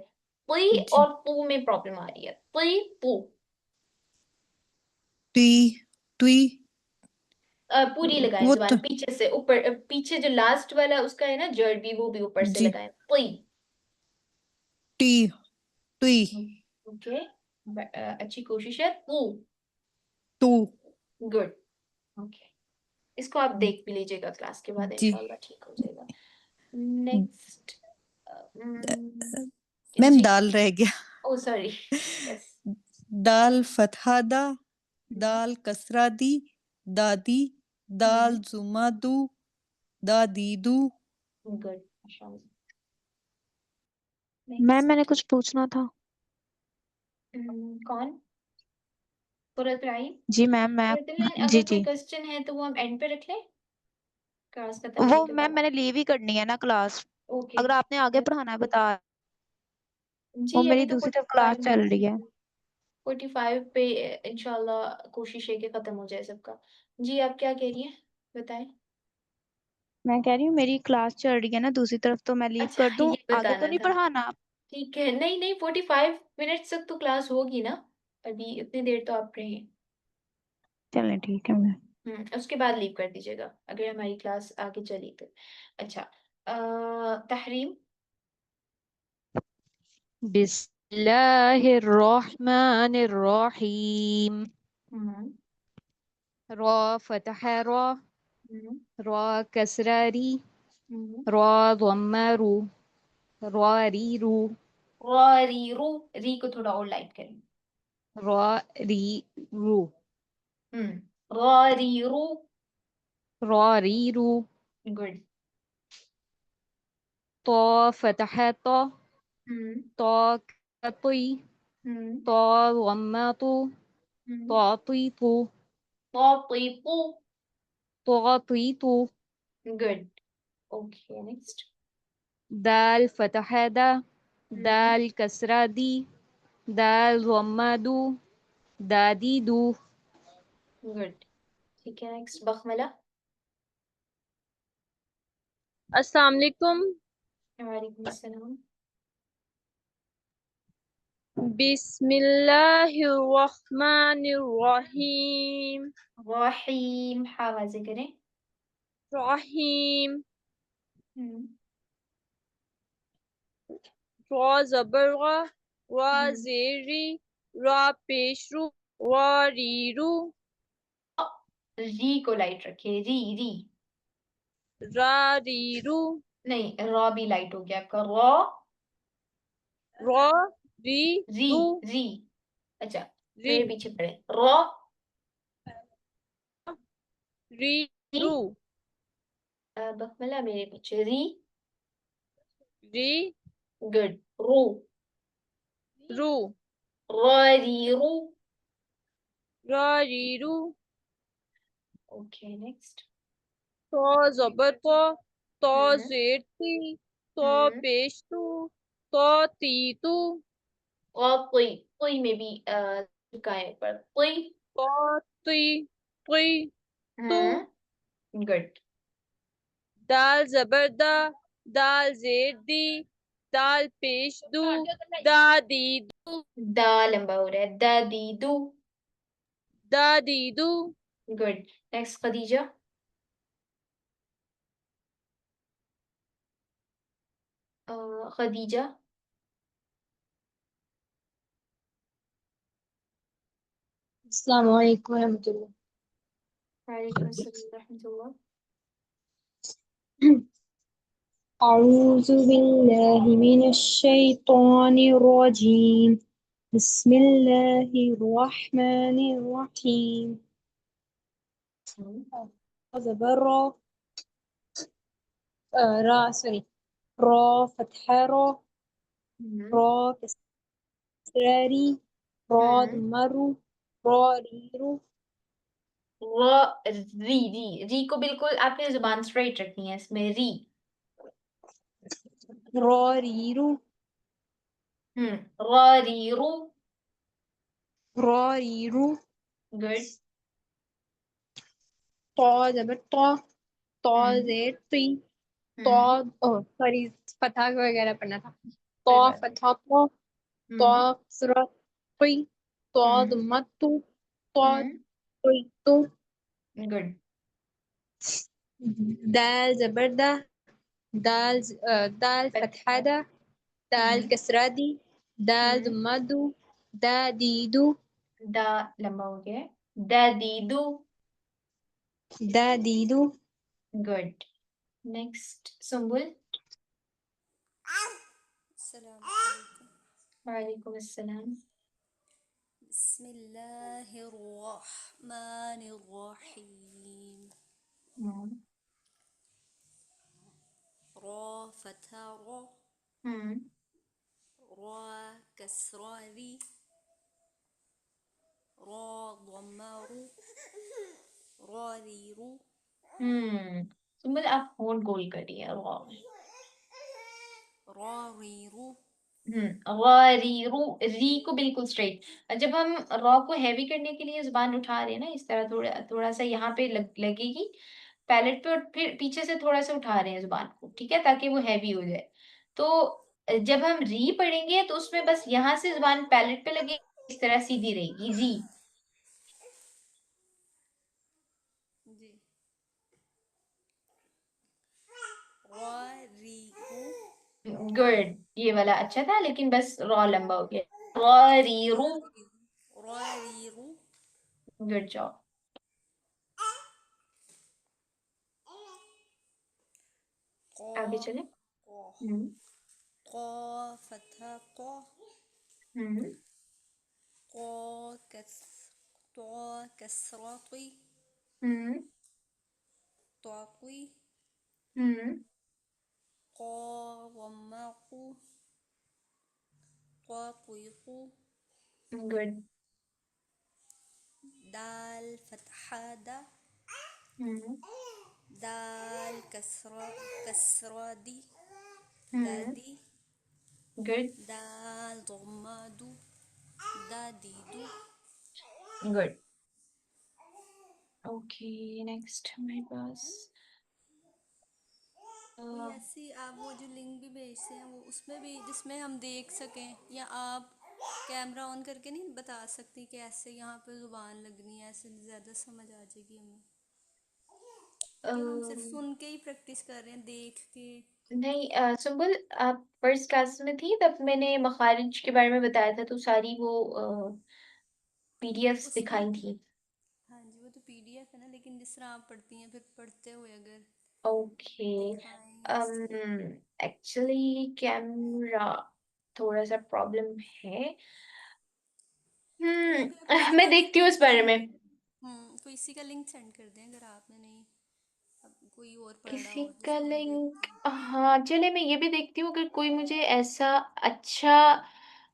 पुई जी और पू में प्रॉब्लम आ रही है। पुई, पू। टी ट्वी पूरी लगाएँ वो तो ज़ुबान पीछे से ऊपर पीछे जो लास्ट वाला उसका है ना जड़ भी वो भी ऊपर से जी लगाएँ। पुई। टी ट्वी हुँ, ओके। अच्छी कोशिश है। पू। Too good. ओके। इसको आप देख भी लीजिएगा क्लास के बाद जी इंशाल्लाह ठीक हो जाएगा। नेक्स्ट मैम जी। दाल रह गया ओह सॉरी। यस। दाल फतहा दा हुँ, दाल कसरा दी दादी दाल हुँ, जुमादू दादीदू गुड माशाल्लाह। मैम मैंने नेक्स्ट कुछ पूछना था। कौन? फुरत राही? जी मैम मैं फुरत राही, जी अगर कोई जी क्वेश्चन है तो वो हम एंड पे रख लें? क्लास खत्म वो होने के मैम बाद? मैंने लीव ही करनी है ना क्लास। ओके। अगर आपने आगे पढ़ाना है बता। वो जी, अभी मेरी तो दूसरी तरफ क्लास 45 चल मिनट्स रही हैं। है। 45 पे इंशाल्लाह कोशिश है कि खत्म हो जाए सबका। जी, आप क्या कह रही हैं? बताएँ। मैं कह रही हूँ मेरी क्लास चल रही है ना दूसरी तरफ, तो मैं लीव अच्छा कर दूँ। ये आगे तो बताना नहीं था। पढ़ाना आप? ठीक है, नहीं 45 मिनट्स तक तो क्लास होगी ना? अभी इतनी देर तो आप रहें। चलें ठीक है मैम। उसके बाद लीव कर दीजिएगा, अगर हमारी क्लास आगे चली तो। अच्छा तहरीम? बिस्मिल्लाहिर्रहमानिर्रहीम। हुँ, रॉ फतह रॉ, हुँ, रॉ कसरा री, हुँ। रॉ ज़म्मा रू, रॉ री रू, री री को थोड़ा और लाइट करें। रॉ री रू, हुँ, री रू। रॉ री रू, गुड। तो फतह तो, हुँ, तो कतई, हुँ, तो ज़म्मा तो, हुँ। तो तातीतु। तो गुड। Okay next. दाल फतह दा, हुँ, दाल कसरा दी, दाल ज़म्मा दू, दादी दू। गुड। ठीक है नेक्स्ट बस्मला। अस्सलाम वालेकुम। वालेकुम अस्सलाम। बिस्मिल्लाहिर्रहमानिर्रहीम। रहीम हा वाज़े करें। रहीम। हुँ, रॉ ज़बर रा, रा हुँ। ज़ेरी, रा पेशरू, रा रीरू, री को लाइट रखिए, री। रा रीरू, नहीं रॉ भी लाइट हो गया आपका रॉ। रा री री रू, री। अच्छा, री मेरे पीछे पड़े। रॉ री री। रू, बस्मला मेरे पीछे री। री गुड। रू। रू, री रू। रा रीरू, ओके नेक्स्ट। तो ज़बर तो हुँ, ज़ेर ती, तो हुँ। पेशतू, तो तीतू, पुई में भी चुकाएँ ऊपर पुई। तो ती तुई तू। गुड। दाल ज़बर दा, दाल ज़ेर दी, दाल पेश दू, दादी दा लंबा हो रहा है, दा दी दू। दादी दू। गुड। नेक्स्ट खदीजा। खदीजा। अस्सलाम वालेकुम रहमतुल्लाह। वालेकुम अस्सलाम रहमतुल्लाह। अऊज़ु बिल्लाहि मिनश शैतानिर रजीम। बिस्मिल्लाहिर रहमानिर रहीम। ज़बर रा सॉरी रा फतहा रा रा कसरी रा मरु रा रीरु री को बिल्कुल आपने जुबान स्ट्रेट रखनी है इसमें री। रा रीरु रीरू। रा रीरु गुड। ता ज़बर ता ता हम्म ज़ेड ती ता हम्म सॉरी फतहा वगैरह पढ़ना था। ता कोई बात फतहा ता ता हम्म कसरा ती ता हम्म दम्मा तु ता हम्म तुई तु गुड। दाल ज़बर दा दाल दाल फतहा दा दाल हम्म कसरा दी दाल हम्म दम्मा दू दा दीदू दा लंबा हो गया है। दा दीदू। दा दीदू गुड। नेक्स्ट सुम्बुल। अस्सलामुअलैकुम। वालेकुम अस्सलाम। बिस्मिल्लाहिर्रहमानिर्रहीम। हम्म रा फतहा रा हम्म रा कसरा री रा दम्मा रू रा रीरू सुम्बुल आप होंठ गोल करिए वाह। रा रीरू री को बिल्कुल स्ट्रेट। जब हम रॉ को हैवी करने के लिए जुबान उठा रहे हैं ना इस तरह थोड़ा थोड़ा सा यहाँ पे लगेगी पैलेट पे और फिर पीछे से थोड़ा सा उठा रहे हैं जुबान को, ठीक है, ताकि वो हैवी हो जाए। तो जब हम री पढ़ेंगे तो उसमें बस यहाँ से जुबान पैलेट पे लगे, इस तरह सीधी रहेगी री। जी रा रीरू गुड। ये वाला अच्छा था लेकिन बस रॉ लंबा हो गया। रॉ री रू। रा रीरू गुड जॉब। qa आगे चले। qa हम्म qa फतहा qa हम्म qa कस qa कसरा ती हम्म ताक़ी हम्म qa दम्मा qu ताक़ीक़ु गुड। दाल फतहा दा हम्म दाल कसरा दी हम्म दादी गुड दाल दम्मा दू दादीदू गुड। ओके नेक्स्ट हमारे पास कोई ऐसी आप वो जो लिंक भी भेजते हैं वो उसमें भी जिसमें हम देख सकें, या आप कैमरा ऑन करके नहीं बता सकती कि ऐसे यहाँ पे ज़ुबान लगनी है, ऐसे ज़्यादा समझ आ जाएगी हमें, क्योंकि हम सिर्फ सुन के ही प्रैक्टिस कर रहे हैं, देख के। नहीं सुम्बुल आप फर्स्ट क्लास में थी तब मैंने मखारिज के बारे में बताया था तो सारी वो पीडीएफ्स उसमें दिखाई थी। हाँ जी वो तो पीडीएफ है ना, लेकिन जिस तरह आप पढ़ती हैं फिर पढ़ते हुए अगर ओके दिखाएं इसलिए। एक्चुअली कैमरा थोड़ा सा प्रॉब्लम है। या फिर आप इसी मैं का लिंक देखती हूँ इस बारे में। तो इसी का लिंक सेंड कर दें अगर आपने नहीं, अब कोई और पढ़ रहा किसी हो का जिसको हम लिंक देखें। हाँ चले मैं ये भी देखती हूँ अगर कोई मुझे ऐसा अच्छा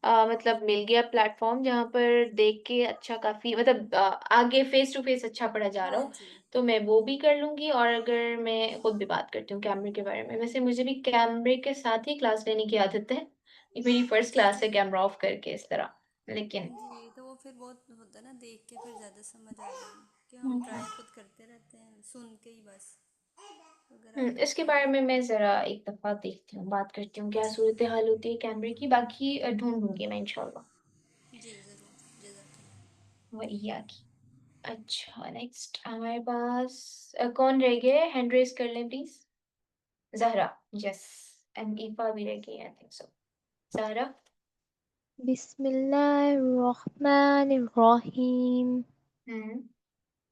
मतलब मिल गया प्लेटफॉर्म जहाँ पर देख के अच्छा काफी मतलब आगे फेस टू फेस अच्छा पढ़ा जा रहा हाँ हो जी तो मैं वो भी कर लूंगी। और अगर मैं खुद भी बात करती हूँ कैमरे के बारे में, वैसे मुझे भी कैमरे के साथ ही क्लास लेने की आदत है। ये मेरी फर्स्ट जी क्लास जी है कैमरा ऑफ करके इस तरह, लेकिन जी, तो वो फिर बहुत होता है ना, देख के फिर ज़्यादा समझ आ जाएगी, कि हम ट्राई खुद करते रहते हैं सुन के ही बस। अगर आप इसके बताएं। बारे में मैं जरा एक दफा देखती हूँ, बात करती हूँ क्या सूरत हाल होती है कैमरे की, बाकी ढूंढ लूंगी मैं इंशाल्लाह। जी ज़रूर जज़ाकल्लाह। वही आगे। अच्छा नेक्स्ट हमारे पास कौन रह गए, हैंड रेस कर लें प्लीज। जहरा। यस। एंड ईफा भी रह गई आई थिंक सो। जहरा। बिस्मिल्लाहिर्रहमानिर्रहीम।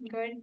Good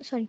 sorry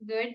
good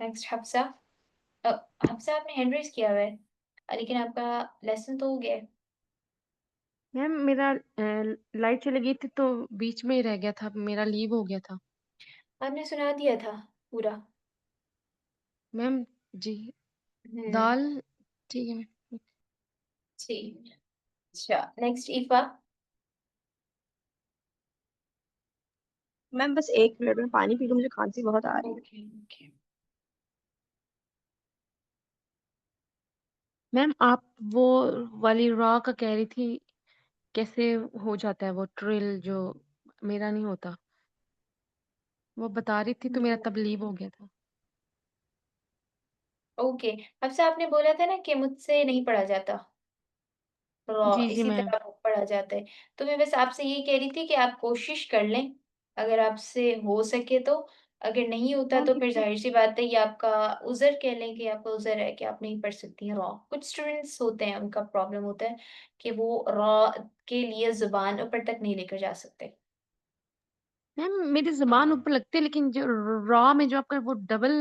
next Hafsa Hafsa आपने हैंड रेज किया हुआ है लेकिन आपका लेसन तो हो गया है मैम मेरा लाइट चली गई थी तो बीच में ही रह गया था, मेरा लीव हो गया था। आपने सुना दिया था पूरा मैम जी हम्म दाल ठीक है मैम। ठीक अच्छा नेक्स्ट ईफा मैम बस 1 मिनट में पानी पी लूं, मुझे खांसी बहुत आ रही है। ओके ओके मैम आप वो वाली रॉ का कह रही थी, कैसे हो जाता है वो ट्रिल जो मेरा नहीं होता, वो बता रही थी तो मेरा तब लीव हो गया था। ओके हफ्सा आपने बोला था ना कि मुझसे नहीं पढ़ा जाता जी जी इसी मैम। तरह वो पढ़ा जाता है तो मैं बस आपसे यही कह रही थी कि आप कोशिश कर लें अगर आपसे हो सके तो अगर नहीं होता मैम तो फिर इसमें जाहिर सी बात है ये आपका उज़र कह लें कि आपका उज़र है कि आप नहीं पढ़ सकती हैं कुछ स्टूडेंट्स होते हैं उनका प्रॉब्लम होता है कि वो के लिए ज़ुबान ऊपर तक नहीं लेकर जा सकते मैम मेरी ज़ुबान ऊपर लगती है, लेकिन जो रॉ में जो आपका वो डबल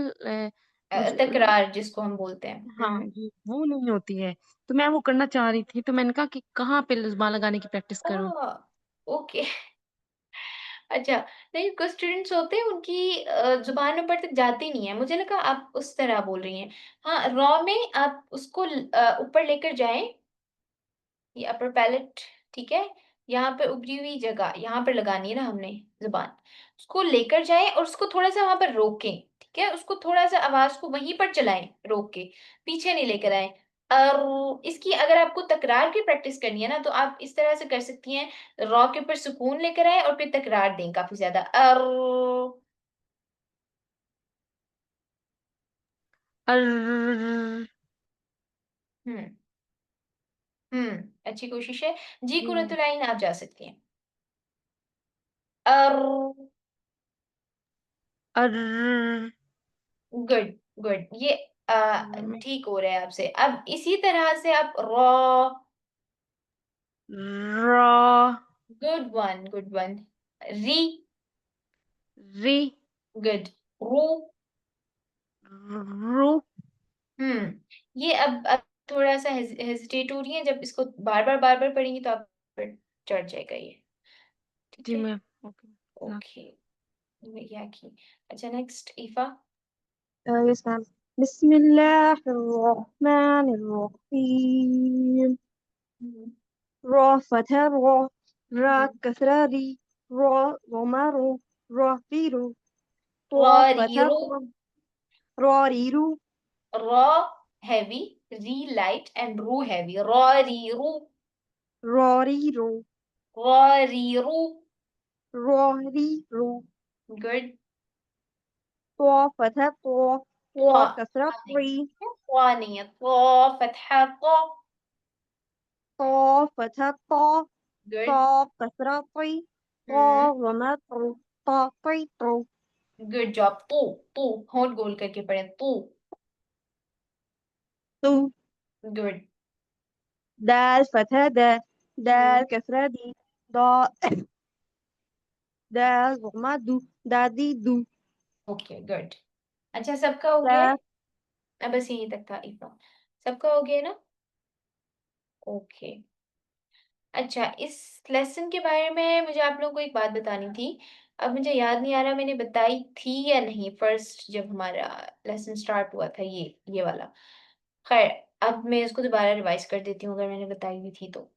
वो जो तकरार जिसको हम बोलते हैं हाँ जी, वो नहीं होती है। तो मैं वो करना चाह रही थी, तो मैंने कहा कि कहाँ पे ज़ुबान लगाने की प्रैक्टिस करूँ? ओके अच्छा, नहीं कुछ स्टूडेंट्स होते हैं उनकी ज़ुबान ऊपर तक जाती नहीं है, मुझे लगा आप उस तरह बोल रही हैं। हाँ, रॉ में आप उसको ऊपर लेकर जाएँ, ये अपर पैलेट ठीक है? यहाँ पे उभरी हुई जगह, यहाँ पर लगानी है ना हमने ज़ुबान, उसको लेकर जाएँ और उसको थोड़ा-सा वहाँ पर रोकें, ठीक है? उसको थोड़ा-सा आवाज़ को वहीं पर चलाएँ रोक के, पीछे नहीं लेकर आएँ। इसकी अगर आपको तकरार की प्रैक्टिस करनी है ना, तो आप इस तरह से कर सकती हैं, रॉ के ऊपर सुकून लेकर आएँ और फिर तकरार दें काफ़ी ज़्यादा अर्र हुँ, हुँ, अच्छी कोशिश है। जी जी मैम। कुरतुल आइन आप जा सकती हैं। अर्र अर्र गुड, गुड ये मैं ठीक हो रहा है आपसे। अब इसी तरह से आप रॉ रॉ गुड वन री री गुड रू रू ये अब थोड़ा-सा हेजिटेट हो रही हैं, जब इसको बार-बार पढ़ेंगी तो आप पर चढ़ जाएगा ये, ठीक जी है? मैम। ओके। हाँ। ओके, बढ़िया की। अच्छा नेक्स्ट ईफ़ा यस मैम। बिस्मिल्लाहिर्रहमानिर्रहीम। हुँ, रॉ फतह रॉ रा हुँ, कसरा री रॉ रोमा रो रॉ रीरू रॉ रॉ री फतह रू रॉ रॉ रीरू रॉ हेवी, री लाइट एंड रू हेवी रॉ री रू रॉ रीरू रॉ री रू रॉ रीरू गुड तो फतह तो ख़ा कसरा ख़ा नहीं री है, ख़ा नहीं है, क़ा फ़तहा क़ा तो फतह तो गुड कसरा री तो हुँ, रोमा तो गुड जॉब तू होंठ गोल करके पढ़ें तू तू गुड दाल फतह दा हुँ, दाल कसरा दी दा दाल रोमा दू दादी दू ओके गुड अच्छा सबका हो गया है? दा बस यहीं तक था इतना सबका हो गया ना? ओके अच्छा इस लेसन के बारे में मुझे आप लोगों को एक बात बतानी थी। अब मुझे याद नहीं आ रहा मैंने बताई थी या नहीं फर्स्ट जब हमारा लेसन स्टार्ट हुआ था ये वाला। ख़ैर अब मैं इसको दोबारा रिवाइज कर देती हूँ अगर मैंने बताई हुई थी तो।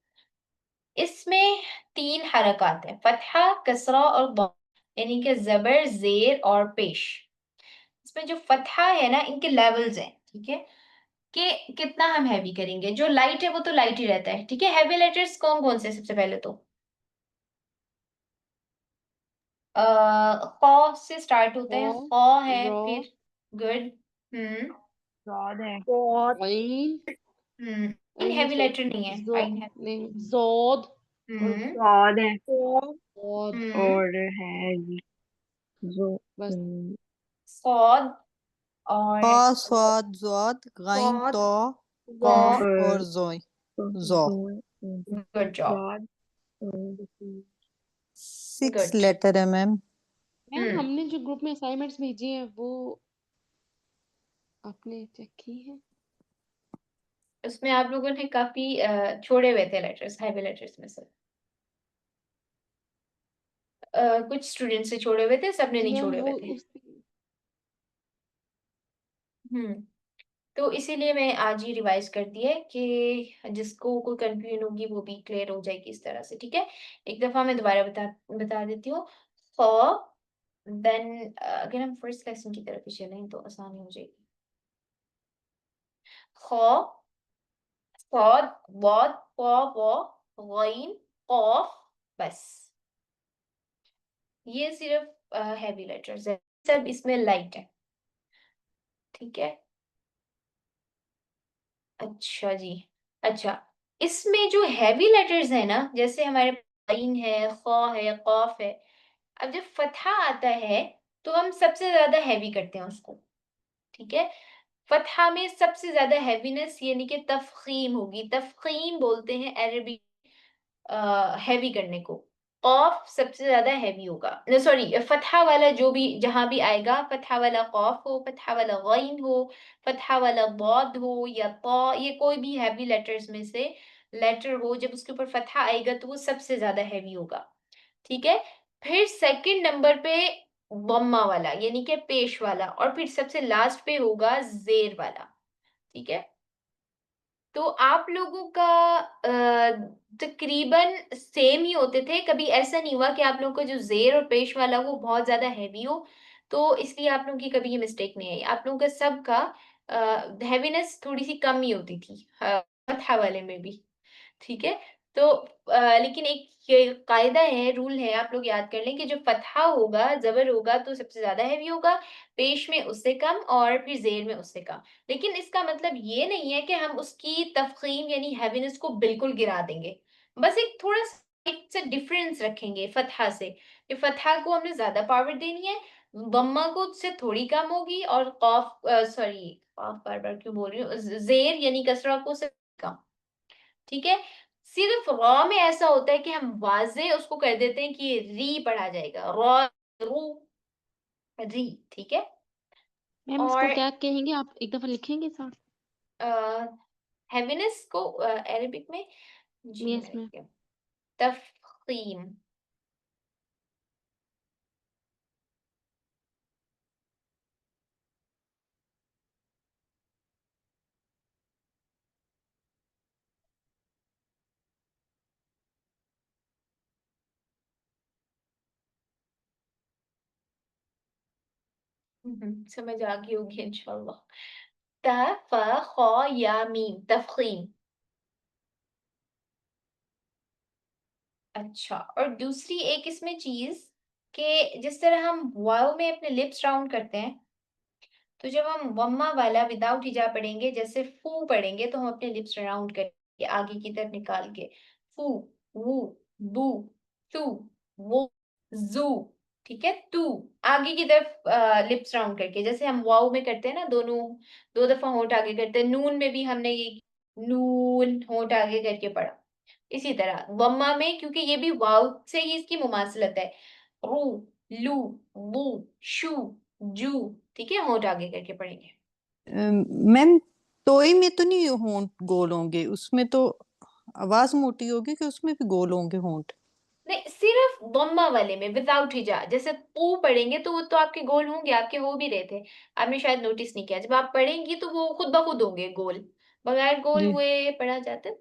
इसमें 3 हरकत हैं, फ़तहा, कसरा और द, यानी कि ज़बर, ज़ेर और पेश। इसमें जो फ़तहा है ना, इनके लेवल्स हैं, ठीक है? कि कितना हम हैवी करेंगे। जो लाइट है वो तो लाइट ही रहता है, ठीक है? हैवी लेटर्स कौन-कौन से सबसे पहले तो? क़ से स्टार्ट होते हैं, ख, ख़ है, र, फिर गुड, हुँ, रॉड है। बहुत गीन, हुँ। इन नहीं हैवी लेटर नहीं है, जो आइन है। नहीं जोद और हुँ, रॉड है बौद, हुँ, और है जो बस सॉद और क़ा स्वाद ज़ाद गाइन सॉद, तो ज़, कॉफ और जोय जौ good job, rod 6 good. Letter है मैम। मैम हुँ, हमने जो ग्रुप में असाइनमेंट्स भेजी हैं वो आपने चेक की है? उसमें आप लोगों ने काफ़ी छोड़े हुए थे लेटर्स, हैवी लेटर्स में से। कुछ स्टूडेंट्स ने छोड़े हुए थे, सबने जी नहीं मैम छोड़े वो हुए थे। उस हुँ, तो इसीलिए मैं आज ही रिवाइज़ कर दी है कि जिसको कोई कन्फ्यूजन होगी वो भी क्लियर हो जाएगी इस तरह से, ठीक है? एक दफ़ा मैं दोबारा बता देती हूँ। ख, देन अगर हम फर्स्ट लेसन की तरफ ही चलें तो आसानी हो जाएगी। ख, सॉद, वॉद, क़, व, गीन, क़ाफ, बस। ये सिर्फ़ हैवी लेटर्स हैं, सब इसमें लाइट है, ठीक है? अच्छा जी। अच्छा, इसमें जो हेवी लेटर्स हैं ना, जैसे हमारे आइन है, ख़ है, क़ाफ है, अब जब फ़तहा आता है, तो हम सबसे ज़्यादा हेवी करते हैं उसको, ठीक है? फ़तहा में सबसे ज़्यादा हेवीनेस यानी कि तफ़ख़ीम होगी, तफ़ख़ीम बोलते हैं अरबी हेवी करने को। क़ाफ सबसे ज़्यादा हेवी होगा। न सॉरी फ़तहा वाला जो भी जहाँ भी आएगा, फ़तहा वाला क़ाफ हो, फ़तहा वाला गीन हो, फ़तहा वाला दॉद हो या ता, ये कोई भी हेवी लेटर्स में से लेटर हो, जब उसके ऊपर फ़तहा आएगा तो वो सबसे ज़्यादा हेवी होगा, ठीक है? फिर सेकंड नंबर पे दम्मा वाला यानी कि पेश वाला और फिर सबसे लास्ट पे होगा ज़ेर वाला, ठीक है? तो आप लोगों का तकरीबन सेम ही होते थे, कभी ऐसा नहीं हुआ कि आप लोगों का जो ज़ेर और पेश वाला वो बहुत ज़्यादा हेवी हो, तो इसलिए आप लोगों की कभी ये मिस्टेक नहीं आई। आप लोगों का सबका हेवीनेस थोड़ी-सी कम ही होती थी फ़तहा वाले में भी। ठीक है? तो लेकिन एक ये कायदा है, रूल है, आप लोग याद कर लें कि जो फ़तहा होगा, ज़बर होगा तो सबसे ज़्यादा हेवी होगा, पेश में उससे कम और फिर ज़ेर में उससे कम। लेकिन इसका मतलब ये नहीं है कि हम उसकी तफ़ख़ीम यानी हेवीनेस को बिल्कुल गिरा देंगे। बस एक थोड़ा-सा एक से डिफ़रेंस रखेंगे फ़तहा से, कि फ़तहा को हमने ज़्यादा पावर देनी है, दम्मा को उससे थोड़ी कम होगी और सॉरी क़ाफ़ बार-बार क्यों बोल रही हूँ? ज़ेर यानी कसरा को उससे कम। ठीक है? सिर्फ़ रॉ में ऐसा होता है कि हम वाज़े उसको कर देते हैं कि ये री पढ़ा जाएगा। रॉ, रू, री, ठीक है? मैम इसको और क्या कहेंगे आप एक दफा लिखेंगे साथ? अ, हेवीनेस को अरबिक में जी यस मैं मैम। लिखती हूँ, तफ़ख़ीम। समझ आ गई होगी इंशाअल्लाह। त, फ, ख या मीम, तफ़ख़ीम। अच्छा और दूसरी एक इसमें चीज़ कि जिस तरह हम वाव में अपने लिप्स राउंड करते हैं, तो जब हम वम्मा वाला विदाउट हिजाब पढ़ेंगे, जैसे फू पढ़ेंगे, तो हम अपने लिप्स राउंड करेंगे आगे की तरफ निकाल के। फू, वू, बू, तू, वो, ज़ू, ठीक है? तू, आगे की तरफ लिप्स राउंड करके, जैसे हम वाव में करते हैं ना, दोनों 2 दफ़ा होंठ आगे करते हैं। नून में भी हमने ये नून होंठ आगे करके पढ़ा। इसी तरह वम्मा में क्योंकि ये भी वाव से ही इसकी मुमासलत है। रू, लू, वू, शू, जू, ठीक है? होंठ आगे करके पढ़ेंगे। मैम तोई में तो नहीं होंठ गोल होंगे, उसमें तो आवाज मोटी होगी कि उसमें भी गोल होंगे होंठ? नहीं, सिर्फ़ दम्मा वाले में विदाउट हिजा जैसे पू पढ़ेंगे तो वो तो आपके गोल होंगे, आपके हो भी रहे थे। आपने शायद नोटिस नहीं किया। जब आप पढ़ेंगी तो वो खुद ब खुद होंगे गोल। बगैर गोल जी। हुए पढ़ा जाता है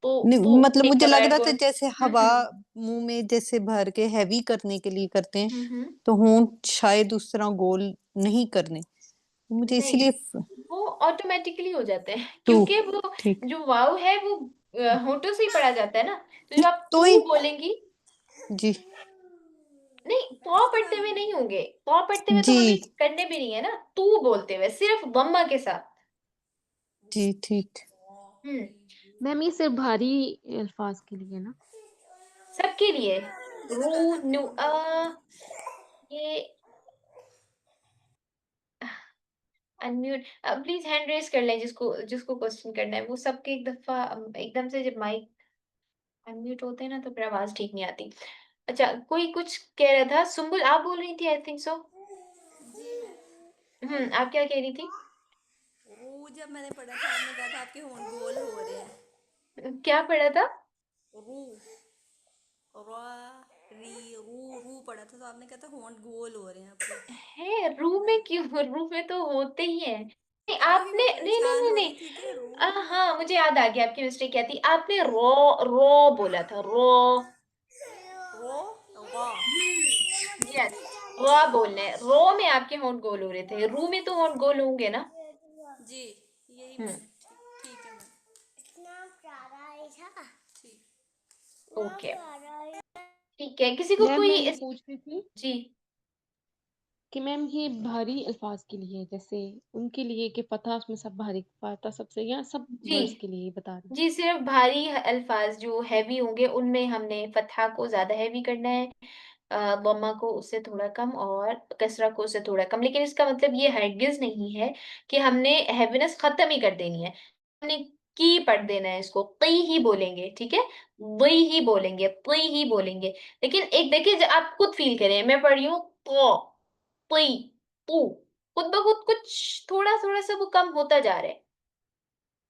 नहीं, मतलब नहीं मुझे लग बगैर रहा था गोल। जैसे हवा मुंह में जैसे भर के हैवी करने के लिए करते हैं, हम्म। तो होंठ शायद उस तरह गोल नहीं करने, मुझे नहीं, इसीलिए वो ऑटोमेटिकली हो जाते हैं टू क्योंकि वो ठीक। जो वाव है वो होठों से ही पढ़ा जाता है ना। तो जब आप तो तू ही बोलेंगी, जी नहीं पौ पढ़ते हुए नहीं होंगे, पौ पढ़ते हुए तो जी हमें करने भी नहीं है ना, तू बोलते हुए सिर्फ बम्मा के साथ। जी ठीक। हम्म। मैम ये सिर्फ भारी अल्फाज के लिए ना? सबके लिए रू नु ये अनम्यूट, प्लीज हैंड रेज कर लें जिसको जिसको क्वेश्चन करना है। वो सबके एक दफा एकदम से जब माइक अनम्यूट होते हैं ना तो फिर आवाज ठीक नहीं आती। अच्छा, कोई कुछ कह रहा था, सुम्बुल आप बोल रही थी, आई थिंक सो। आप क्या कह रही थी? वो जब मैंने पढ़ा था आपने कहा था आपके होंठ गोल हो रहे हैं। क्या पढ़ा था? रू रा री रू रू पढ़ा था तो आपने कहा था होंठ गोल हो रहे हैं आपके। है रू में क्यों? रू में तो होते ही है। नहीं वही आपने, मैं नहीं नहीं परेशान नहीं हो नहीं, रही थी कि रू हाँ मुझे याद आ गया आपकी मिस्टेक क्या थी। आपने रो रो बोला था, रो। रो वा यस, रो बोलना है। रो में आपके होंठ गोल हो रहे थे, रू में तो होंठ गोल होंगे ना। जी यही हम्म। मैंने ठीक है मैम ठीक। ओके, ठीक है। किसी को मैम कोई मैं ये पूछ रही थी जी कि मैम ये भारी अल्फाज के लिए जैसे उनके लिए कि फतहा उसमें सब भारी फतहा सबसे, या सब जी वर्ड्स के लिए बता रही? जी, सिर्फ भारी अल्फाज जो हैवी होंगे उनमें हमने फतहा को ज्यादा हैवी करना है, बम्मा को उससे थोड़ा कम और कसरा को उससे थोड़ा कम। लेकिन इसका मतलब ये हरगिज नहीं है कि हमने हैवीनेस खत्म ही कर देनी है। हमने की पढ़ देना है, इसको कई ही बोलेंगे, ठीक है, वही ही बोलेंगे, कई ही बोलेंगे। लेकिन एक देखिए, आप खुद फील करें, मैं पढ़ रही हूँ तो तई तू, खुद ब खुद कुछ थोड़ा थोड़ा सा वो कम होता जा रहा है,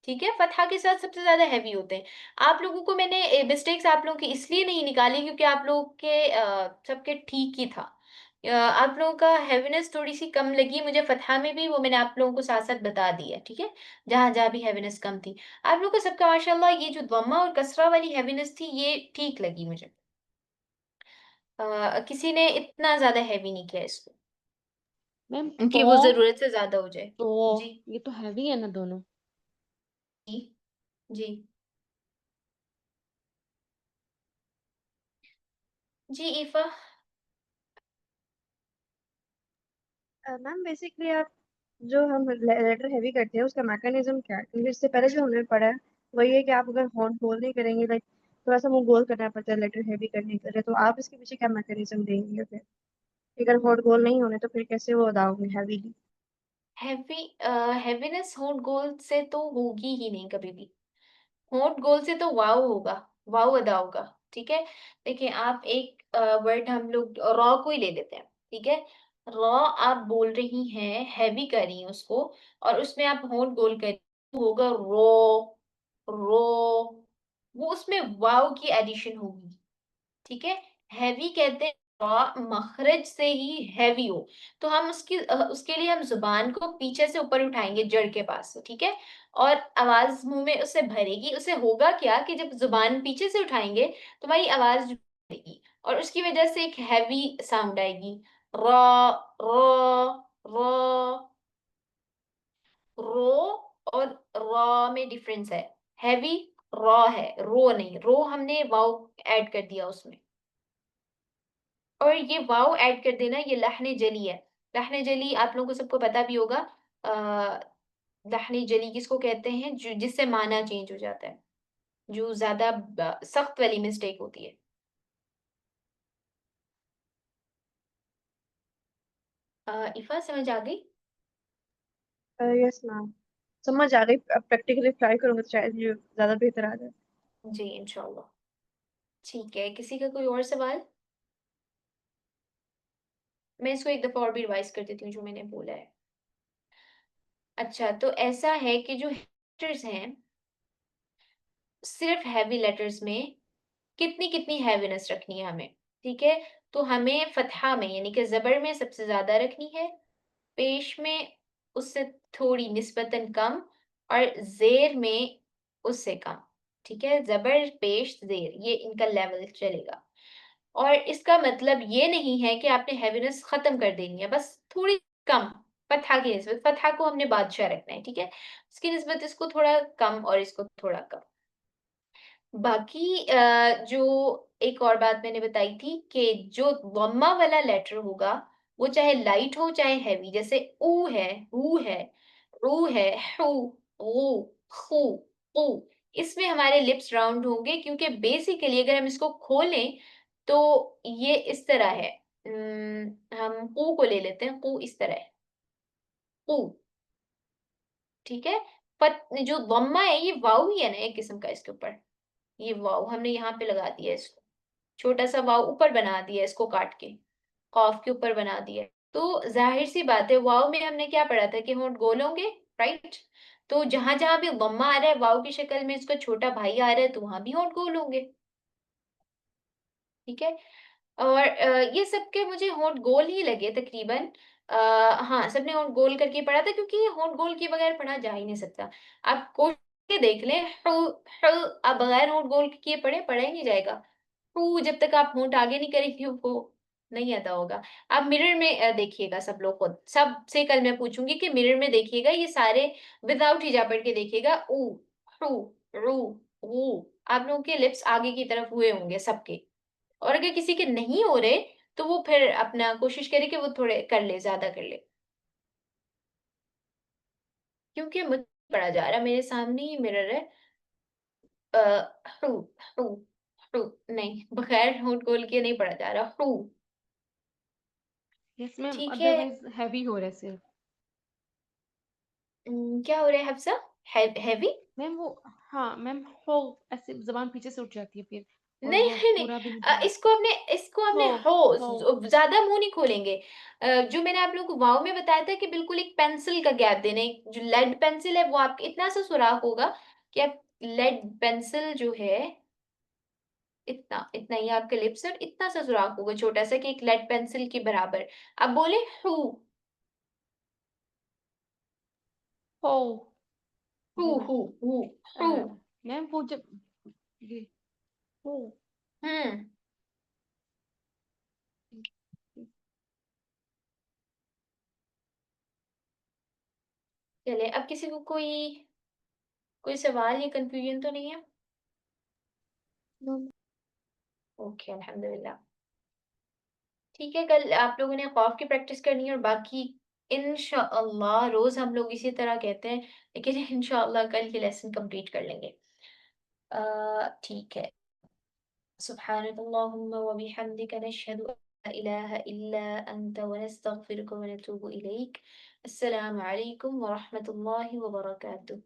ठीक है। फतहा के साथ सबसे ज्यादा हैवी होते हैं। आप लोगों को मैंने मिस्टेक्स आप लोगों की इसलिए नहीं निकाली क्योंकि आप लोगों के सबके ठीक ही था। आप लोगों का हैवीनेस थोड़ी सी कम लगी मुझे फतहा में भी, वो मैंने आप लोगों को साथ साथ बता दिया, ठीक है। जहां जहां भी हैवीनेस कम थी, आप लोगों को सबका माशाल्लाह ये जो दम्मा और कसरा वाली हैवीनेस थी ये ठीक लगी मुझे। किसी ने इतना ज्यादा हैवी नहीं किया इसको मैम कि वो जरूरत से ज्यादा हो जाए। तो जी ये तो हैवी है ना दोनों? जी जी जी ईफा। मैम बेसिकली आप जो हम लेटर हैवी करते हैं उसका मैकेनिज्म क्या है? क्योंकि इससे पहले जो हमने पढ़ा है वही है कि आप अगर होंठ गोल नहीं करेंगे, लाइक थोड़ा सा मुंह गोल करना पड़ता है लेटर हैवी करने के लिए, तो आप इसके पीछे क्या मैकेनिज्म देंगे फिर? अगर होंठ गोल नहीं होने तो फिर कैसे वो अदा होंगे हैवीली? हैवी हैवीनेस होंठ गोल से तो होगी ही नहीं कभी भी। होंठ गोल से तो वाव होगा, वाव अदा होगा, ठीक है। देखिए आप एक वर्ड हम लोग रॉ को ही ले लेते हैं, ठीक है। रॉ आप बोल रही हैं, हैवी कर रही हैं उसको, और उसमें आप होंठ गोल कर रही हैं, तो होगा रो रो, वो उसमें वाव की एडिशन होगी, ठीक है। हैवी कहते हैं मखरज से ही हैवी हो, तो हम उसके लिए हम जुबान को पीछे से ऊपर उठाएंगे जड़ के पास से, ठीक है। और आवाज मुंह में उससे भरेगी, उससे होगा क्या कि जब जुबान पीछे से उठाएंगे तो हमारी आवाज जो भरेगी और उसकी वजह से एक हैवी साउंड आएगी। रॉ रॉ रॉ, रो और रॉ में डिफरेंस है। हैवी रॉ है, रो नहीं, रो हमने वाव ऐड कर दिया उसमें। और ये वाव ऐड कर देना ये लहने जली है। लहने जली आप लोगों को सबको पता भी होगा। लहने जली किसको कहते हैं? जो जिससे माना चेंज हो जाता है, जो ज्यादा सख्त वाली मिस्टेक होती है। इफा समझ आ गई? यस मैम, समझ आ गई। अब प्रैक्टिकली ट्राई करूंगा तो शायद ये ज्यादा बेहतर आ जाए। जी इंशाल्लाह। ठीक है, किसी का कोई और सवाल? मैं इसको एक दफा और भी रिवाइज कर देती हूँ जो मैंने बोला है। अच्छा, तो ऐसा है कि जो लेटर्स हैं, सिर्फ हैवी लेटर्स में कितनी कितनी हैवीनेस रखनी है हमें, ठीक है। तो हमें फतहा में यानी कि जबर में सबसे ज्यादा रखनी है, पेश में उससे थोड़ी निस्बतन कम, और ज़ेर में उससे कम, ठीक है? ज़बर, पेश, ज़ेर ये इनका लेवल चलेगा। और इसका मतलब ये नहीं है कि आपने हेवीनेस ख़त्म कर देनी है, बस थोड़ी कम, फ़तहा की निस्बत, फ़तहा को हमने बादशाह रखना है, ठीक है? उसकी निस्बत इसको थोड़ा कम और इसको थोड़ा कम। बाकी जो एक और बात मैंने बताई थी कि जो ज़म्मा वाला लेटर होगा, वो चाहे लाइट हो चाहे हेवी, जैसे ऊ है, हू है, रू है, हू, गू, खू, क़ू, इसमें हमारे लिप्स राउंड होंगे क्योंकि बेसिकली अगर हम इसको खोलें, तो ये इस तरह है। हम क़ू को ले लेते हैं, क़ू इस तरह है, क़ू, ठीक है? फत जो ज़म्मा है ये वाव ही है ना एक किस्म का इसके ऊपर, ये वाव हमने यहाँ पे लगा दिया है इसको। छोटा-सा वाव ऊपर बना दिया इसको काट के, कॉफ के ऊपर बना दिया है। तो ज़ाहिर-सी बात है वाव में हमने क्या पढ़ा था कि होंठ गोल होंगे, राइट? तो जहाँ-जहाँ भी ज़म्मा आ रहा है वाव की शक्ल में इसका छोटा भाई आ रहा है तो वहाँ भी होंठ गोल होंगे, ठीक है? और ये सबके मुझे होंठ गोल ही लगे तकरीबन। हाँ, सबने होंठ गोल करके पढ़ा था क्योंकि ये होंठ गोल किए बगैर पढ़ा जा ही नहीं सकता। आप कोशिश करके देख लें, आप बगैर होंठ गोल किए पढ़ा ही नहीं जाएगा। जब तक आप होंठ आगे नहीं करेंगे वो नहीं अदा होगा। आप मिरर में देखिएगा सब लोग खुद, सबसे कल मैं पूछूँगी कि मिरर में देखिएगा ये सारे विदाउट हिजाब पढ़ के देखिएगा ऊ, हू, रू, ऊ आप लोगों के लिप्स आगे की तरफ हुए होंगे सबके। और अगर किसी के नहीं हो रहे, तो वो फिर अपना कोशिश करे कि वो थोड़े कर ले, ज़्यादा कर ले। क्योंकि मुझे पढ़ा जा रहा है, मेरे सामने ही मिरर है। अ, हू, हू, हू नहीं, बगैर होंठ खोल के नहीं पढ़ा जा रहा। हू, यस मैम, ठीक है। अदरवाइज हैवी हो रहा है सिर्फ। क्या हो रहा है हफ्सा? हेवी? मैम वो, हाँ मैम, हो ऐसे जबान पीछे से उठ जाती है फिर, और नहीं, वो नहीं, नहीं। पूरा भी नहीं पढ़ा। इसको हमने हो हो हो ज़्यादा मुँह नहीं खोलेंगे। जो मैंने आप लोगों को वाव में बताया था कि बिल्कुल एक पेंसिल का गैप देना है। जो लेड पेंसिल है वो आपके इतना सा सुराख होगा कि आप लेड पेंसिल जो है इतना, इतना ही आपके लिप्स और इतना सा सुराख होगा छोटा-सा कि एक लेड पेंसिल के बराबर। अब बोले हू, हो हू, वो हू, हू, अ, हू। मैम वो जब ये हो हुँ। चलिए अब किसी को कोई सवाल या कन्फ्यूजन तो नहीं है? ओके, अल्हम्दुलिल्लाह। ठीक है, कल आप लोगों ने ख़ौफ़ की प्रैक्टिस करनी है और बाकी इंशाअल्लाह रोज़ हम लोग इसी तरह कहते हैं, लेकिन इंशाअल्लाह कल ये लेसन कंप्लीट कर लेंगे। ठीक है। सुब्हानकल्लाहुम्मा व बिहम्दिका नशहदु अन ला इलाहा इल्ला अंत व नस्तगफिरुका व नतूबु इलैक। अस्सलामु अलैकुम व रहमतुल्लाहि व बरकातुह।